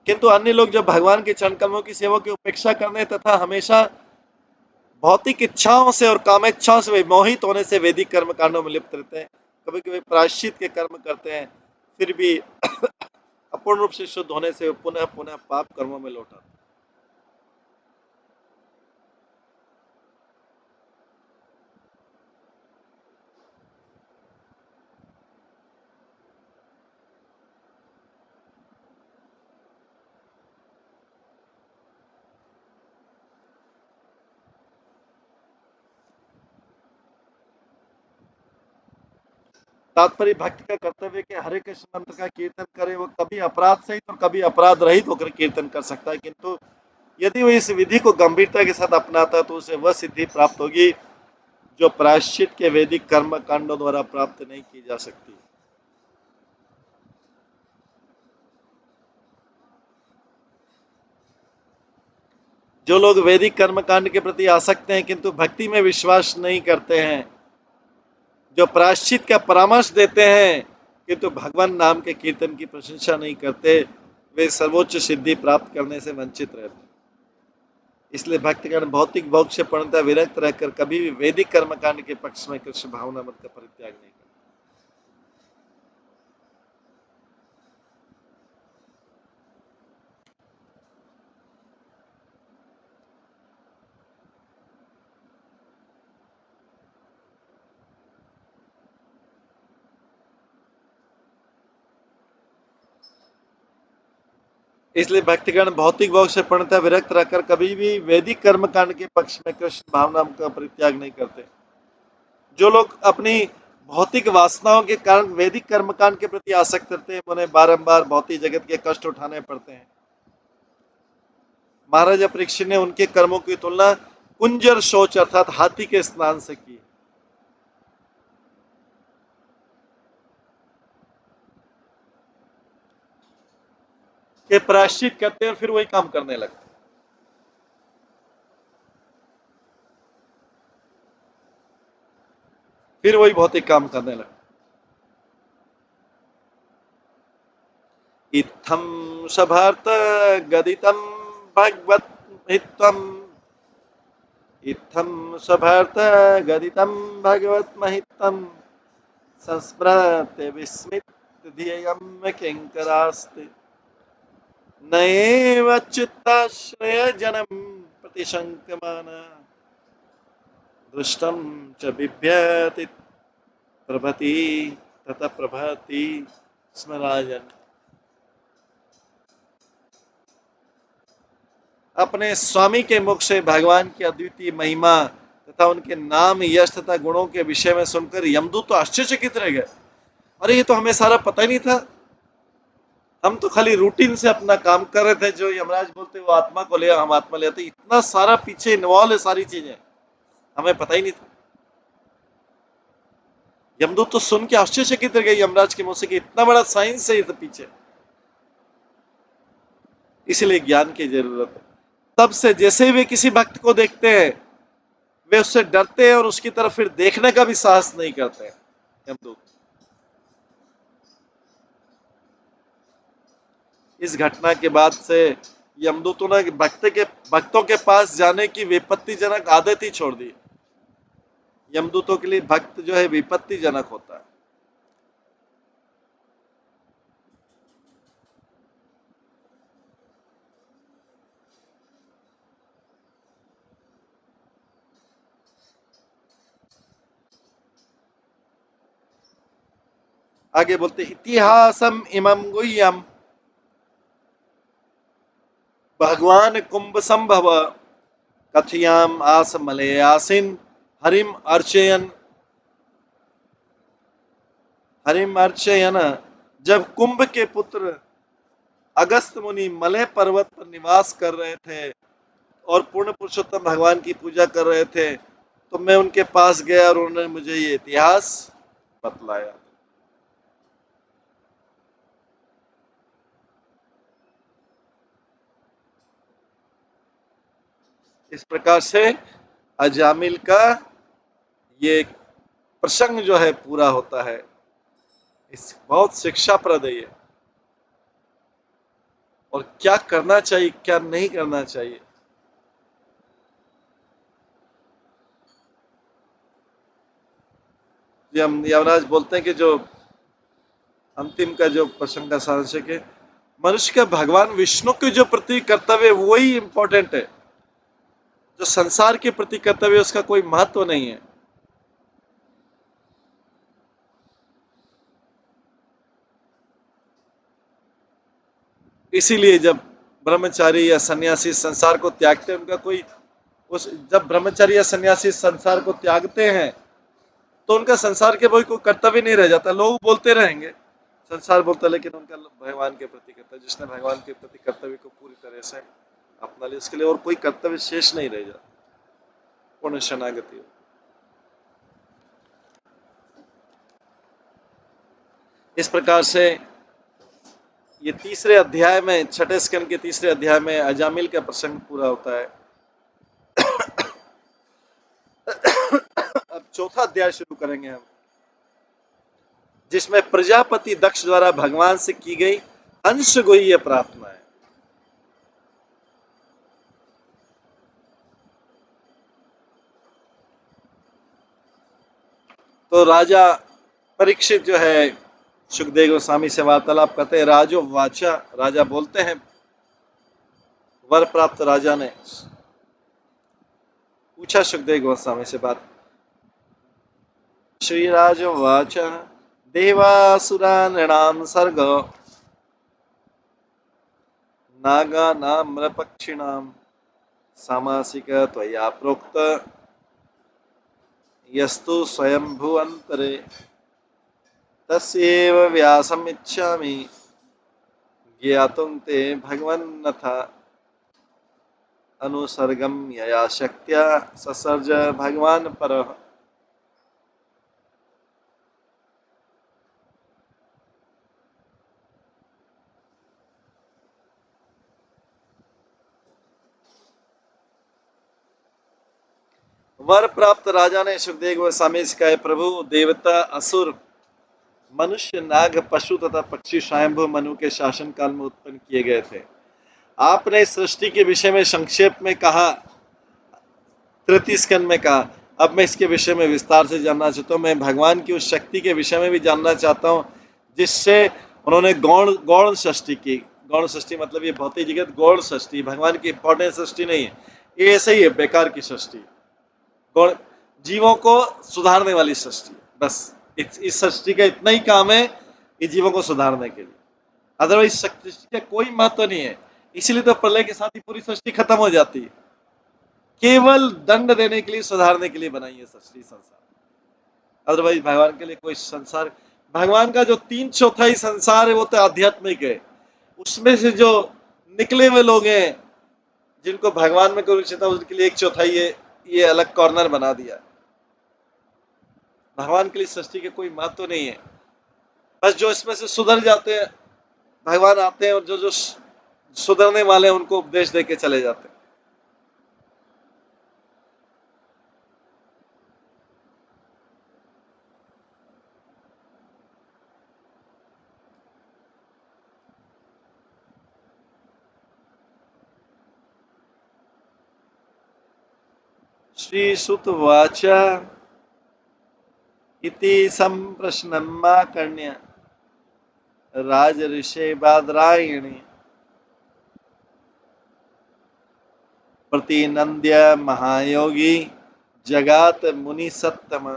किंतु अन्य लोग जब भगवान के चरण कमलों की सेवा की उपेक्षा करने तथा हमेशा भौतिक इच्छाओं से और कामेच्छाओं से मोहित होने से वैदिक कर्म कांडों में लिप्त रहते हैं, कभी कभी प्रायश्चित के कर्म करते हैं, फिर भी अपूर्ण रूप से शुद्ध होने से पुनः पुनः पाप कर्मों में लौट आते हैं। तात्पर्य भक्त का कर्तव्य है कि हरे कृष्ण मंत्र का कीर्तन करे। वो कभी अपराध सहित और कभी अपराध रहित होकर कीर्तन कर सकता है, किंतु यदि वो इस विधि को गंभीरता के साथ अपनाता है तो उसे वह सिद्धि प्राप्त होगी जो प्रायश्चित के वैदिक कर्म कांडों द्वारा प्राप्त नहीं की जा सकती। जो लोग वैदिक कर्म कांड के प्रति आसक्त हैं किंतु भक्ति में विश्वास नहीं करते हैं, जो प्रायश्चित का परामर्श देते हैं किंतु भगवान नाम के कीर्तन की प्रशंसा नहीं करते, वे सर्वोच्च सिद्धि प्राप्त करने से वंचित रहते हैं। इसलिए भक्तगण भौतिक भोग से पूर्णतः विरक्त रहकर कभी भी वैदिक कर्मकांड के पक्ष में कृष्ण भावना मत का परित्याग नहीं करते। इसलिए भक्तगण भौतिक भोग से पूर्णतः विरक्त रहकर कभी भी वैदिक कर्मकांड के पक्ष में कृष्ण भावना का परित्याग नहीं करते। जो लोग अपनी भौतिक वासनाओं के कारण वैदिक कर्मकांड के प्रति आसक्त रहते हैं, उन्हें बारंबार भौतिक जगत के कष्ट उठाने पड़ते हैं। महाराजा परीक्षित ने उनके कर्मों की तुलना कुंजर शौच अर्थात हाथी के स्नान से की। के प्रायश्चित करते हैं और फिर वही काम करने लगते हैं। फिर वही भौतिक काम करने लगते हैं। इत्थं सभार्थ गदितं भगवत हित्वम् इत्थं सभार्थ गदितं भगवत महितं संस्मृत्य विस्मित ध्येयं किंकरास्ते नैव चित्ताश्रय जनं प्रतिशंकमान दृष्टं च बिभ्यति प्रभति ततः प्रभति स्मराजन। अपने स्वामी के मुख से भगवान की अद्वितीय महिमा तथा उनके नाम यश तथा गुणों के विषय में सुनकर यमदूत तो आश्चर्यचकित रह गए। अरे ये तो हमें सारा पता ही नहीं था, हम तो खाली रूटीन से अपना काम कर रहे थे, जो यमराज बोलते वो आत्मा को ले हम आत्मा ले आते, इतना सारा पीछे इन्वॉल्व है सारी चीजें, हमें पता ही नहीं था। यमदूत तो सुन के आश्चर्यचकित रह गए यमराज के मुंह से कि इतना बड़ा साइंस है ये तो पीछे। इसलिए ज्ञान की जरूरत है। तब से जैसे वे किसी भक्त को देखते हैं वे उससे डरते हैं और उसकी तरफ फिर देखने का भी साहस नहीं करते हैं यमदूत। इस घटना के बाद से यमदूतों ने भक्तों के पास जाने की विपत्तिजनक आदत ही छोड़ दी। यमदूतों के लिए भक्त जो है विपत्तिजनक होता है। आगे बोलते इतिहासम इमं गुह्यम भगवान कुंभ संभव कथयाम आस मलयासिन हरिम अर्चयन जब कुंभ के पुत्र अगस्त मुनि मलय पर्वत पर निवास कर रहे थे और पूर्ण पुरुषोत्तम भगवान की पूजा कर रहे थे तो मैं उनके पास गया और उन्होंने मुझे ये इतिहास बतलाया। इस प्रकार से अजामिल का ये प्रसंग जो है पूरा होता है। इस बहुत शिक्षाप्रद है ये, और क्या करना चाहिए क्या नहीं करना चाहिए। यमराज बोलते हैं कि जो अंतिम का जो प्रसंग का सारांश है कि मनुष्य का भगवान विष्णु के जो प्रति कर्तव्य है वही इंपॉर्टेंट है, जो संसार के प्रति कर्तव्य उसका कोई महत्व नहीं है। इसीलिए जब ब्रह्मचारी या सन्यासी संसार को त्यागते हैं उनका कोई उस जब ब्रह्मचारी या सन्यासी संसार को त्यागते हैं तो उनका संसार के कोई कर्तव्य नहीं रह जाता। लोग बोलते रहेंगे संसार बोलता, लेकिन उनका भगवान के प्रति कर्तव्य, जिसने भगवान के प्रति कर्तव्य को पूरी तरह से अपना लिया उसके लिए और कोई कर्तव्य शेष नहीं रह जाता, पूर्ण शरणागति। इस प्रकार से ये तीसरे अध्याय में, छठे स्कंद के तीसरे अध्याय में अजामिल का प्रसंग पूरा होता है। अब चौथा अध्याय शुरू करेंगे हम, जिसमें प्रजापति दक्ष द्वारा भगवान से की गई अंश गुह्य प्रार्थना है। तो राजा परीक्षित जो है सुखदेव गोस्वामी से वार्तालाप करते हैं। राजो वाचा, राजा बोलते हैं, वर प्राप्त राजा ने पूछा सुखदेव गोस्वामी से बात। श्री राजो वाचा देवासुरा नृणाम सर्ग नागानाम्रपक्षिणां सामासिक त्वया प्रोक्त यस्तु स्वयंभुवन्तरे तस्यैव व्यासमिच्छामि ज्ञातुं ते भगवन्नथ अनुसर्गं यया शक्त्या ससर्ज भगवान् परः। वर प्राप्त राजा ने सुखदेव गोस्वामी से कहा, प्रभु देवता असुर मनुष्य नाग पशु तथा पक्षी स्वयंभू मनु के शासन काल में उत्पन्न किए गए थे। आपने सृष्टि के विषय में संक्षेप में कहा, तृतीय स्कंद में कहा। अब मैं इसके विषय में विस्तार से जानना चाहता हूँ। मैं भगवान की उस शक्ति के विषय में भी जानना चाहता हूँ जिससे उन्होंने गौण गौण सृष्टि की। गौण सृष्टि मतलब ये भौतिक जगत गौण सृष्टि, भगवान की इंपॉर्टेंट सृष्टि नहीं है, ये ऐसे ही है, बेकार की सृष्टि, गौण जीवों को सुधारने वाली सृष्टि। बस इस सृष्टि का इतना ही काम है, ये जीवों को सुधारने के लिए। अदरवाइज सृष्टि का कोई महत्व नहीं है। इसलिए तो प्रलय के साथ ही पूरी सृष्टि खत्म हो जाती है। केवल दंड देने के लिए, सुधारने के लिए बनाई है सृष्टि संसार। अदरवाइज भगवान के लिए कोई संसार, भगवान का जो 3/4 संसार है वो तो आध्यात्मिक है। उसमें से जो निकले हुए लोग हैं जिनको भगवान में कोई रुचि था, उनके लिए 1/4 है, ये अलग कॉर्नर बना दिया। भगवान के लिए सृष्टि के कोई महत्व नहीं है। बस जो इसमें से सुधर जाते हैं, भगवान आते हैं और जो जो सुधरने वाले हैं उनको उपदेश देके चले जाते हैं। श्री सुत वाच इति संप्रश्नमाकर्ण्य राजऋषे बादरायणी प्रतिनंद्य महायोगी जगात मुनि सत्तम।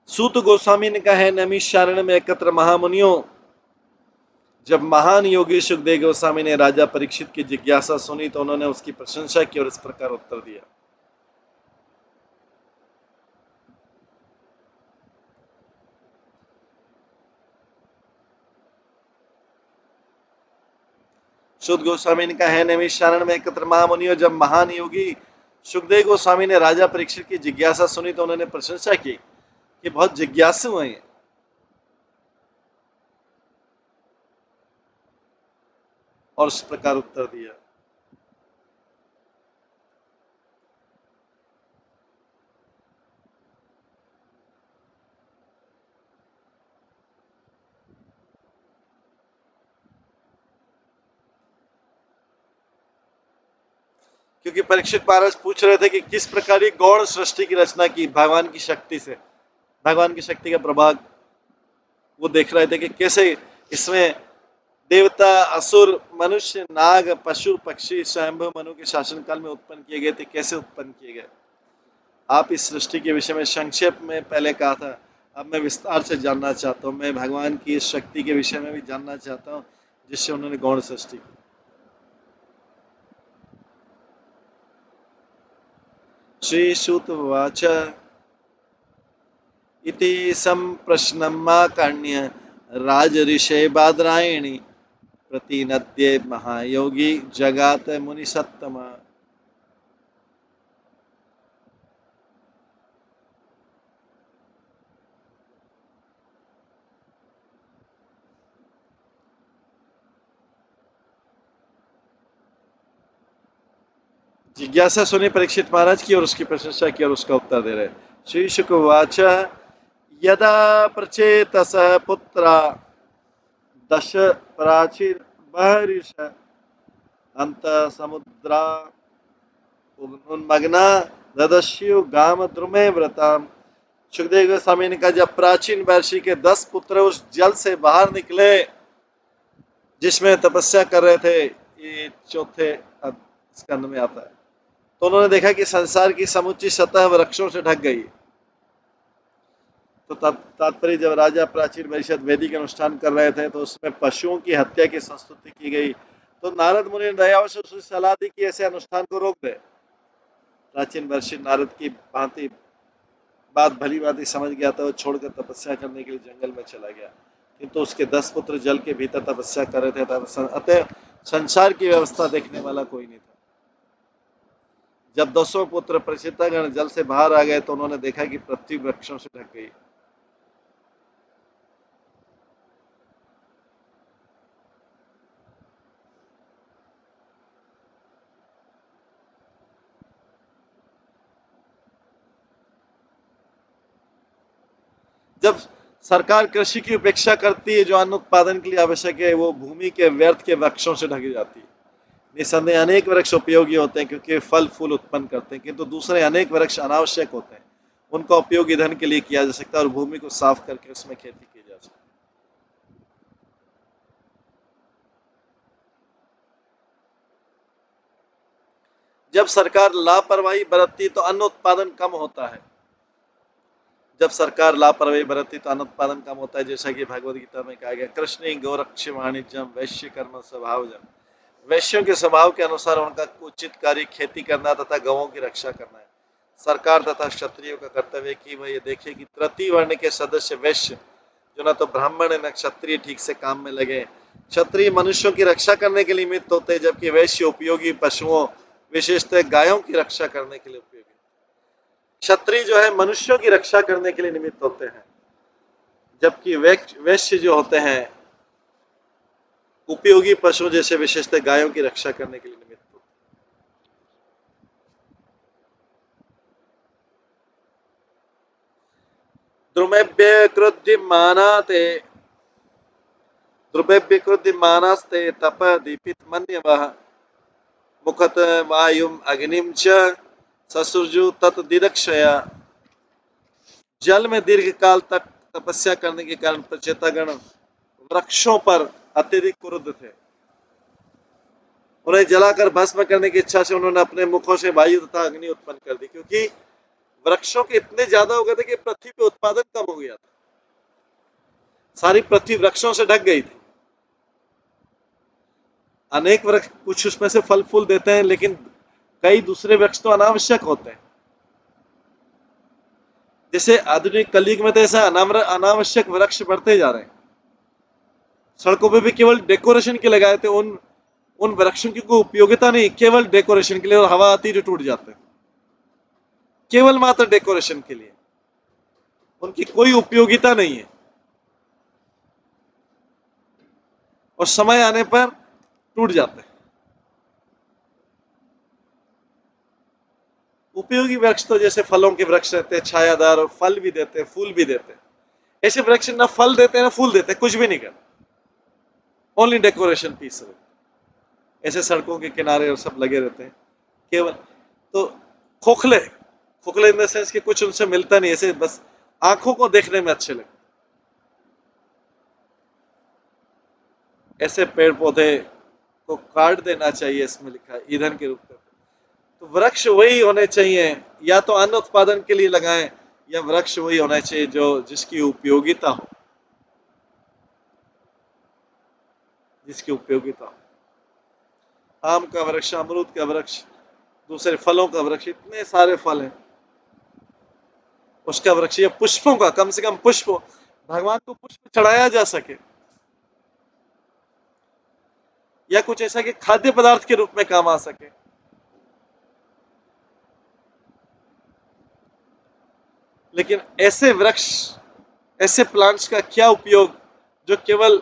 सूत गोस्वामी ने कहा है, नैमिषारण्य में एकत्र महामुनियों, जब महान योगी सुखदेव गोस्वामी ने राजा परीक्षित की जिज्ञासा सुनी तो उन्होंने उसकी प्रशंसा की और इस प्रकार उत्तर दिया। सूत गोस्वामी ने कहा है, नैमिषारण्य में एकत्र महामुनियों, जब महान योगी सुखदेव गोस्वामी ने राजा परीक्षित की जिज्ञासा सुनी तो उन्होंने प्रशंसा की कि बहुत जिज्ञासु हैं और इस प्रकार उत्तर दिया। क्योंकि परीक्षित महाराज पूछ रहे थे कि किस प्रकार गौण सृष्टि की रचना की भगवान की शक्ति से, भगवान की शक्ति का प्रभाव वो देख रहे थे कि कैसे इसमें देवता असुर मनुष्य नाग पशु पक्षी स्वयंभू मनु के शासन काल में उत्पन्न किए गए थे, कैसे उत्पन्न किए गए। आप इस सृष्टि के विषय में संक्षेप में पहले कहा था, अब मैं विस्तार से जानना चाहता हूँ। मैं भगवान की इस शक्ति के विषय में भी जानना चाहता हूँ जिससे उन्होंने गौण सृष्टि की। श्री सूत वाच इति संप्रश्नमाकर्ण्य राजऋषे बादरायणी प्रतिनद्ये महायोगी जगात मुनि सत्तम। जिज्ञासा सुनी परीक्षित महाराज की और उसकी प्रशंसा की और उसका उत्तर दे रहे। श्री शुक वाच यदा प्रचेतस पुत्र दश प्राचीर बहरिष अंत समुद्रा उन्मग्ना ददस्यु गाम द्रुमे व्रताम। सुखदेव गोस्वामी ने कहा, जब प्राचीन महर्षि के 10 पुत्र उस जल से बाहर निकले जिसमें तपस्या कर रहे थे, ये चौथे स्कंद में आता है। तो उन्होंने देखा कि संसार की समूची सतह वृक्षों से ढक गई। तो तब तात्पर्य जब राजा प्राचीन परिषद वैदिक अनुष्ठान कर रहे थे तो उसमें पशुओं की हत्या की संस्तुति की गई। तो नारद मुनि ने दयावश उसे सलाह दी कि ऐसे अनुष्ठान को रोक दे। प्राचीन वर्षी नारद की भांति बात भली भांति समझ गया था। वो छोड़कर तपस्या करने के लिए जंगल में चला गया, किंतु उसके 10 पुत्र जल के भीतर तपस्या कर रहे थे। अतः संसार की व्यवस्था देखने वाला कोई नहीं था। जब 200 पुत्र प्रचितागण जल से बाहर आ गए तो उन्होंने देखा कि पृथ्वी वृक्षों से ढक गई। जब सरकार कृषि की उपेक्षा करती है जो अन्न उत्पादन के लिए आवश्यक है, वो भूमि के व्यर्थ के वृक्षों से ढकी जाती है। निसंदेह अनेक वृक्ष उपयोगी होते हैं क्योंकि फल फूल उत्पन्न करते हैं, किंतु दूसरे अनेक वृक्ष अनावश्यक होते हैं। उनका उपयोग ईंधन के लिए किया जा सकता है और भूमि को साफ करके उसमें खेती की जा सकती है। जब सरकार लापरवाही बरतती तो अन्न उत्पादन कम होता है। जब सरकार लापरवाही बरतती तो अन्न उत्पादन कम होता है, जैसा कि भगवद गीता में कहा गया, कृष्ण गोरक्ष वाणिज्यम वैश्य कर्म स्वभावजम। वैश्यों के स्वभाव के अनुसार उनका उचित कार्य खेती करना तथा गवों की रक्षा करना है। सरकार तथा क्षत्रियों का कर्तव्य कि वह ये देखे कि तृतीय वर्ण के सदस्य वैश्य जो न तो ब्राह्मण न क्षत्रिय ठीक से काम में लगे। क्षत्रिय मनुष्यों की रक्षा करने के लिए निमित्त होते हैं, जबकि वैश्य उपयोगी पशुओं विशेषतः गायों की रक्षा करने के लिए उपयोगी। क्षत्रिय जो है मनुष्यों की रक्षा करने के लिए निमित्त होते हैं, जबकि वैश्य जो होते हैं उपयोगी पशु जैसे विशेषतः गायों की रक्षा करने के लिए निमित्त होते हैं। द्रुमेभ्य क्रुद्धिमानाते द्रुमेभ्य क्रुद्धिमानास्ते तप दीपित मन्यवः मुखत वायुम अग्निम च ससुरजु तत्दिदक्षया। जल में दीर्घ काल तक तपस्या करने के कारण प्रचेतागण वृक्षों पर अत्यधिक क्रुद्ध थे। उन्हें जलाकर भस्म करने की इच्छा से उन्होंने अपने मुखों से वायु तथा अग्नि उत्पन्न कर दी, क्योंकि वृक्षों के इतने ज्यादा हो गए थे कि पृथ्वी पे उत्पादन कम हो गया था। सारी पृथ्वी वृक्षों से ढक गई थी। अनेक वृक्ष कुछ उसमें से फल फूल देते हैं, लेकिन कई दूसरे वृक्ष तो अनावश्यक होते हैं। जैसे आधुनिक कलयुग में तो ऐसा अनावश्यक वृक्ष बढ़ते जा रहे हैं। सड़कों पे भी केवल डेकोरेशन के लगाए थे। उन वृक्षों की कोई उपयोगिता नहीं, केवल डेकोरेशन के लिए, और हवा आती जो टूट जाते हैं, केवल मात्र डेकोरेशन के लिए। उनकी कोई उपयोगिता नहीं है और समय आने पर टूट जाते हैं। उपयोगी वृक्ष तो जैसे फलों के वृक्ष रहते हैं, छायादार, और फल भी देते हैं, फूल भी देते हैं। ऐसे वृक्ष ना फल देते हैं ना फूल देते हैं, कुछ भी नहीं करते, ओनली डेकोरेशन पीस रहते। ऐसे सड़कों के किनारे और सब लगे रहते हैं केवल। तो खोखले खोखले इन द सेंस कि कुछ उनसे मिलता नहीं, ऐसे बस आंखों को देखने में अच्छे लगते। ऐसे पेड़ पौधे को काट देना चाहिए, इसमें लिखा है ईंधन के रूप में। तो वृक्ष वही होने चाहिए, या तो अन्न उत्पादन के लिए लगाएं, या वृक्ष वही होना चाहिए जो जिसकी उपयोगिता हो, जिसकी उपयोगिता हो। आम का वृक्ष, अमरूद का वृक्ष, दूसरे फलों का वृक्ष, इतने सारे फल हैं। उसका वृक्ष, या पुष्पों का, कम से कम पुष्प, भगवान को पुष्प चढ़ाया जा सके, या कुछ ऐसा कि खाद्य पदार्थ के रूप में काम आ सके। लेकिन ऐसे वृक्ष, ऐसे प्लांट्स का क्या उपयोग जो केवल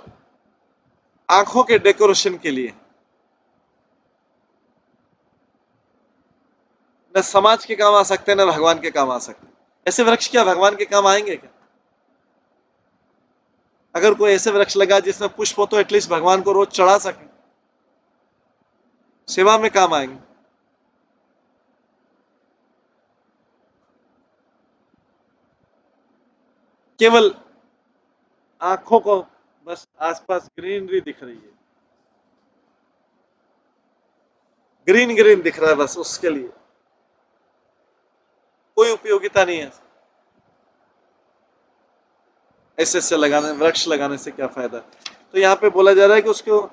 आंखों के डेकोरेशन के लिए, न समाज के काम आ सकते न भगवान के काम आ सकते। ऐसे वृक्ष क्या भगवान के काम आएंगे क्या? अगर कोई ऐसे वृक्ष लगा जिसमें पुष्प हो तो एटलीस्ट भगवान को रोज चढ़ा सके, सेवा में काम आएंगे। केवल आंखों को बस आसपास ग्रीनरी दिख रही है, ग्रीन ग्रीन दिख रहा है बस, उसके लिए कोई उपयोगिता नहीं है। ऐसे लगाने, वृक्ष लगाने से क्या फायदा। तो यहाँ पे बोला जा रहा है कि उसको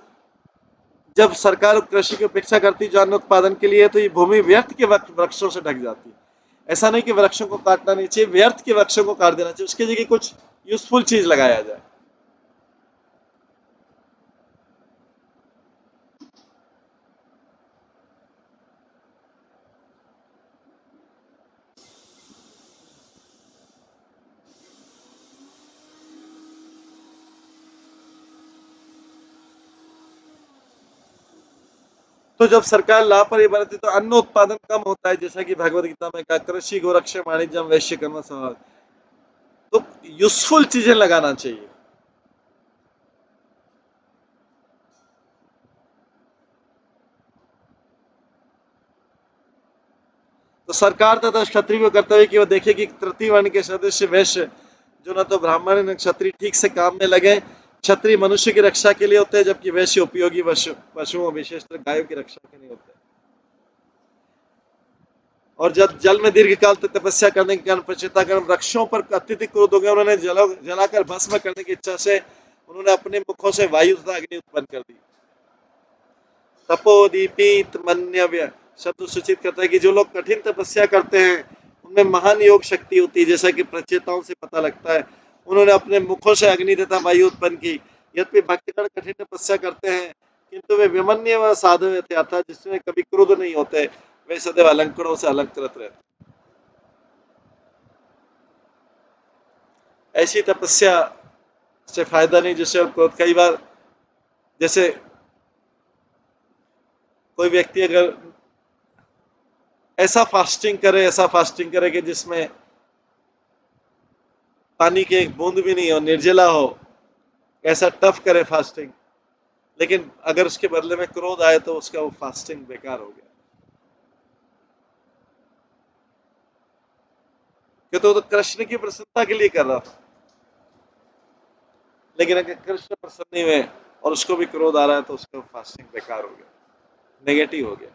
जब सरकार कृषि की उपेक्षा करती जो अन्न उत्पादन के लिए, तो ये भूमि व्यर्थ के वृक्षों से ढक जाती है। ऐसा नहीं कि वृक्षों को काटना नहीं चाहिए, व्यर्थ के वृक्षों को काट देना चाहिए, उसकी जगह कुछ यूजफुल चीज लगाया जाए। तो जब सरकार लापरवाही बरतती तो अन्न उत्पादन कम होता है, जैसा कि भगवत गीता में कहा, कृषि गोरक्ष वाणिज्यम वैश्य कर्म स्वभाव। तो यूजफुल चीजें लगाना चाहिए। तो सरकार तथा क्षत्रिय को कर्तव्य कि वो देखे कि तृतीय वर्ण के सदस्य वैश्य जो न तो ब्राह्मण न क्षत्रिय ठीक से काम में लगे। क्षत्रिय मनुष्य की रक्षा के लिए होते हैं, जबकि वैश्य उपयोगी पशुओं, विशेषकर गायों की रक्षा के लिए होते हैं। और जब जल में दीर्घकाल तक तपस्या करने के कारण प्रचेता कारण वृक्षों पर अत्यधिक क्रोध हो गया, उन्होंने जलाकर भस्म करने की इच्छा से उन्होंने अपने मुखों से वायु तथा अग्नि उत्पन्न कर दी। तपोदीपित मन्यव्य शब्द सूचित करता है कि जो लोग कठिन तपस्या करते हैं उनमें महान योग शक्ति होती है, जैसा कि प्रचेताओं से पता लगता है। उन्होंने अपने मुखों से अग्नि तथा वायु उत्पन्न की। यद्यपि भक्तगण कठिन तपस्या करते हैं, किंतु वे विमन्य व साधु थे, अर्थात जिसमें कभी क्रोध नहीं होते, वे सदैव अलंकरणों से अलंकृत रहते। ऐसी तपस्या से फायदा नहीं जिससे क्रोध। कई बार जैसे कोई व्यक्ति अगर ऐसा फास्टिंग करे कि जिसमें पानी की एक बूंद भी नहीं हो, निर्जला हो, ऐसा टफ करे फास्टिंग, लेकिन अगर उसके बदले में क्रोध आए तो उसका वो फास्टिंग बेकार हो गया। क्यों, तो कृष्ण की प्रसन्नता के लिए कर रहा था। लेकिन अगर कृष्ण प्रसन्न नहीं हुए और उसको भी क्रोध आ रहा है तो उसका फास्टिंग बेकार हो गया, नेगेटिव हो गया।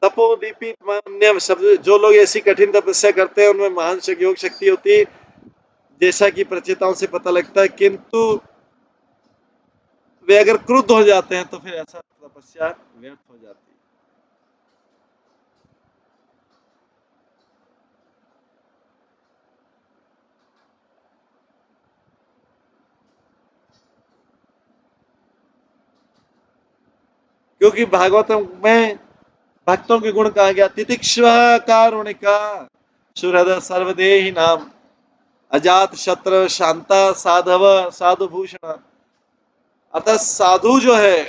तपोदीपित मान्य शब्द, जो लोग ऐसी कठिन तपस्या करते हैं उनमें महान योग शक्ति होती है, जैसा कि प्रचेताओं से पता लगता है। किंतु वे अगर क्रुद्ध हो जाते हैं तो फिर ऐसा तपस्या व्यर्थ हो जाती है। क्योंकि भागवतम में भक्तों के गुण कहा गया, तितिक्ष्वा कारुणिका सुहृद सर्वदेहि नाम अजात शत्रु शांता साधव साधु भूषण। अतः साधु जो है,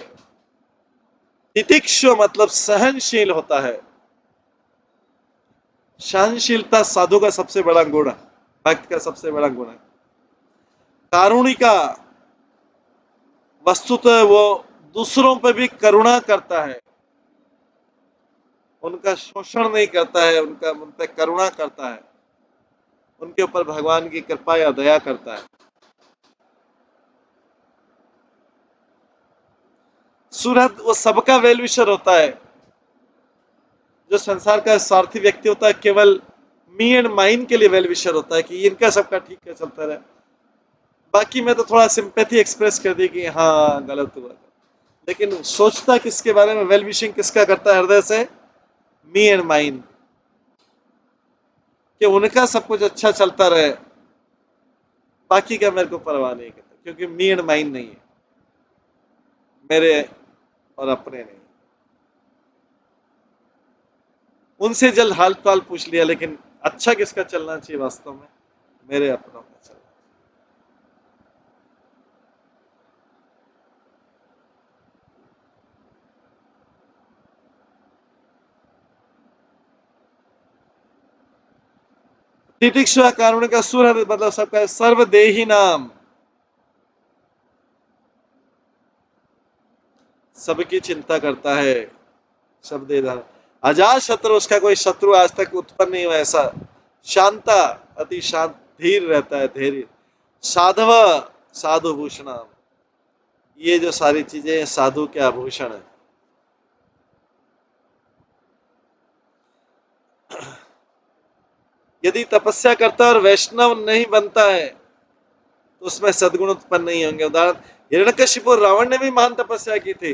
तितिक्ष्व मतलब सहनशील होता है। सहनशीलता साधु का सबसे बड़ा गुण है, भक्त का सबसे बड़ा गुण है। कारुणिका, वस्तुतः वो दूसरों पर भी करुणा करता है, उनका शोषण नहीं करता है, उन पर करुणा करता है, उनके ऊपर भगवान की कृपा या दया करता है। सुहृद वो सबका वेलविशर होता है। जो संसार का स्वार्थी व्यक्ति होता है केवल मी एंड माइन के लिए वेलविशर होता है कि इनका सबका ठीक है चलता रहे, बाकी में तो थोड़ा सिंपैथी एक्सप्रेस कर दी कि हाँ गलत हुआ। लेकिन सोचता किसके बारे में, वेल विशिंग किसका करता है हृदय से, मी एंड माइन, कि उनका सब कुछ अच्छा चलता रहे, बाकी का मेरे को परवाह नहीं करता, क्योंकि मी एंड माइन नहीं है, मेरे और अपने नहीं। उनसे जल हाल पाल पूछ लिया, लेकिन अच्छा किसका चलना चाहिए वास्तव में, मेरे अपनों का चलना। तितिक्षा कारुण का सुर मतलब सबका सर्वदेही नाम, सबकी चिंता करता है, सब देदार। अजात शत्रु, उसका कोई शत्रु आज तक उत्पन्न नहीं हुआ ऐसा। शांता, अति शांत, धीर रहता है, धैर्य। साधव, साधु भूषण, ये जो सारी चीजें साधु के आभूषण है। यदि तपस्या करता है और वैष्णव नहीं बनता है तो उसमें सद्गुण उत्पन्न नहीं होंगे। उदाहरण, हिरण्यकशिपु और रावण ने भी महान तपस्या की थी,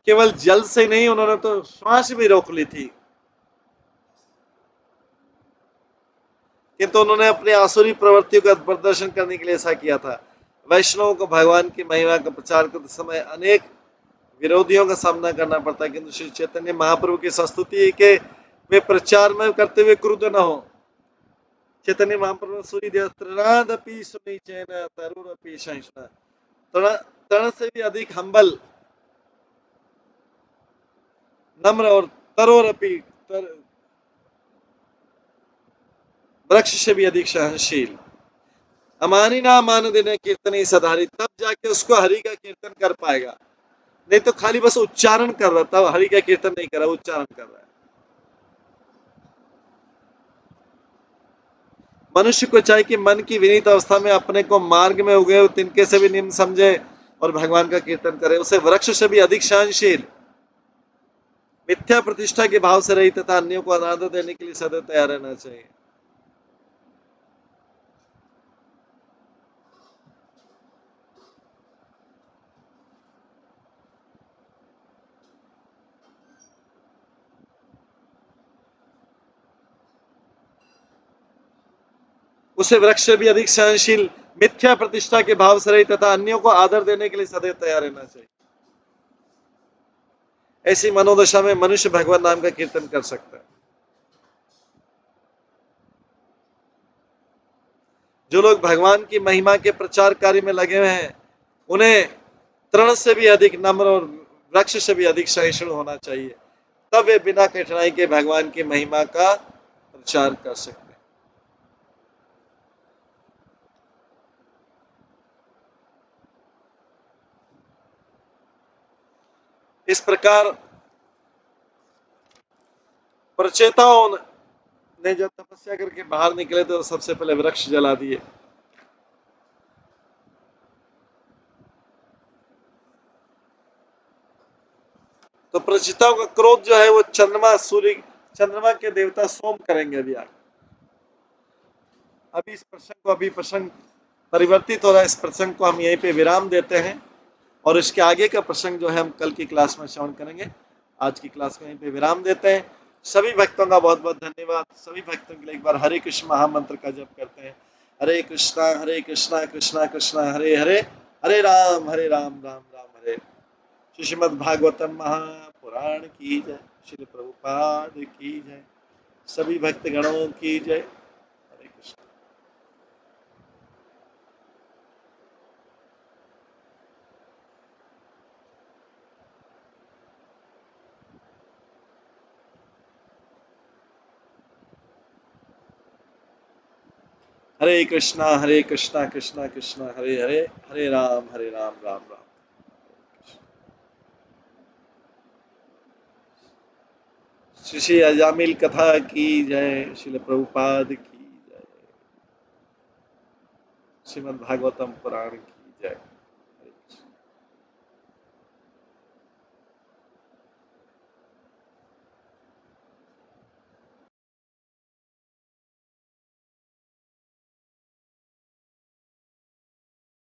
केवल जल से नहीं, उन्होंने तो श्वास भी रोक ली थी, किंतु उन्होंने अपनी आसुरी प्रवृत्तियों का प्रदर्शन करने के लिए ऐसा किया था। वैष्णवों को भगवान की महिमा का प्रचार करते समय अनेक विरोधियों का सामना करना पड़ता है, किंतु श्री चैतन्य महाप्रभु की संस्तुति है कि वे प्रचार में करते हुए क्रुद्ध न हो। चैतन्य महाप्रभु सूर्य तृणादपि सुनिचैन तरुरपि सहिष्णुः, तृण से भी अधिक हम्बल, नम्र, और तरोरपि, वृक्ष से भी अधिक सहनशील। अमानी ना मान देने कीर्तन ही सधारी, तब जाके उसको हरि का कीर्तन कर पाएगा, नहीं तो खाली बस उच्चारण कर रहा था, हरि का कीर्तन नहीं कर रहा, उच्चारण कर रहा है। मनुष्य को चाहिए कि मन की विनीत अवस्था में अपने को मार्ग में उगे हुए तिनके से भी निम्न समझे और भगवान का कीर्तन करे। उसे वृक्ष से भी अधिक सहनशील, मिथ्या प्रतिष्ठा के भाव से रहित तथा अन्यों को अनादर देने के लिए सदैव तैयार रहना चाहिए। उसे वृक्ष से भी अधिक सहनशील, मिथ्या प्रतिष्ठा के भाव से रहित तथा अन्यों को आदर देने के लिए सदैव तैयार रहना चाहिए। ऐसी मनोदशा में मनुष्य भगवान नाम का कीर्तन कर सकता है। जो लोग भगवान की महिमा के प्रचार कार्य में लगे हुए हैं, उन्हें तृण से भी अधिक नम्र और वृक्ष से भी अधिक सहिष्णु होना चाहिए, तब वे बिना कठिनाई के भगवान की महिमा का प्रचार कर सकते हैं। इस प्रकार प्रचेताओं ने जब तपस्या करके बाहर निकले तो सबसे पहले वृक्ष जला दिए। तो प्रचेताओं का क्रोध जो है वो चंद्रमा, सूर्य, चंद्रमा के देवता सोम करेंगे। अभी इस प्रसंग परिवर्तित हो रहा है। इस प्रसंग को हम यहीं पे विराम देते हैं और इसके आगे का प्रसंग जो है हम कल की क्लास में श्रवण करेंगे। आज की क्लास को यहीं पे विराम देते हैं। सभी भक्तों का बहुत बहुत धन्यवाद। सभी भक्तों के लिए एक बार हरे कृष्ण महामंत्र का जप करते हैं। हरे कृष्णा कृष्णा कृष्णा हरे हरे, हरे राम राम राम हरे। श्रीमद् भागवतम महापुराण की जय। श्री प्रभुपाद की जय। सभी भक्त गणों की जय। हरे कृष्ण। हरे कृष्णा कृष्णा कृष्णा हरे हरे, हरे राम राम राम। श्री अजामिल कथा की जय। श्रील प्रभुपाद की जय। श्रीमद् भागवतम पुराण की जय।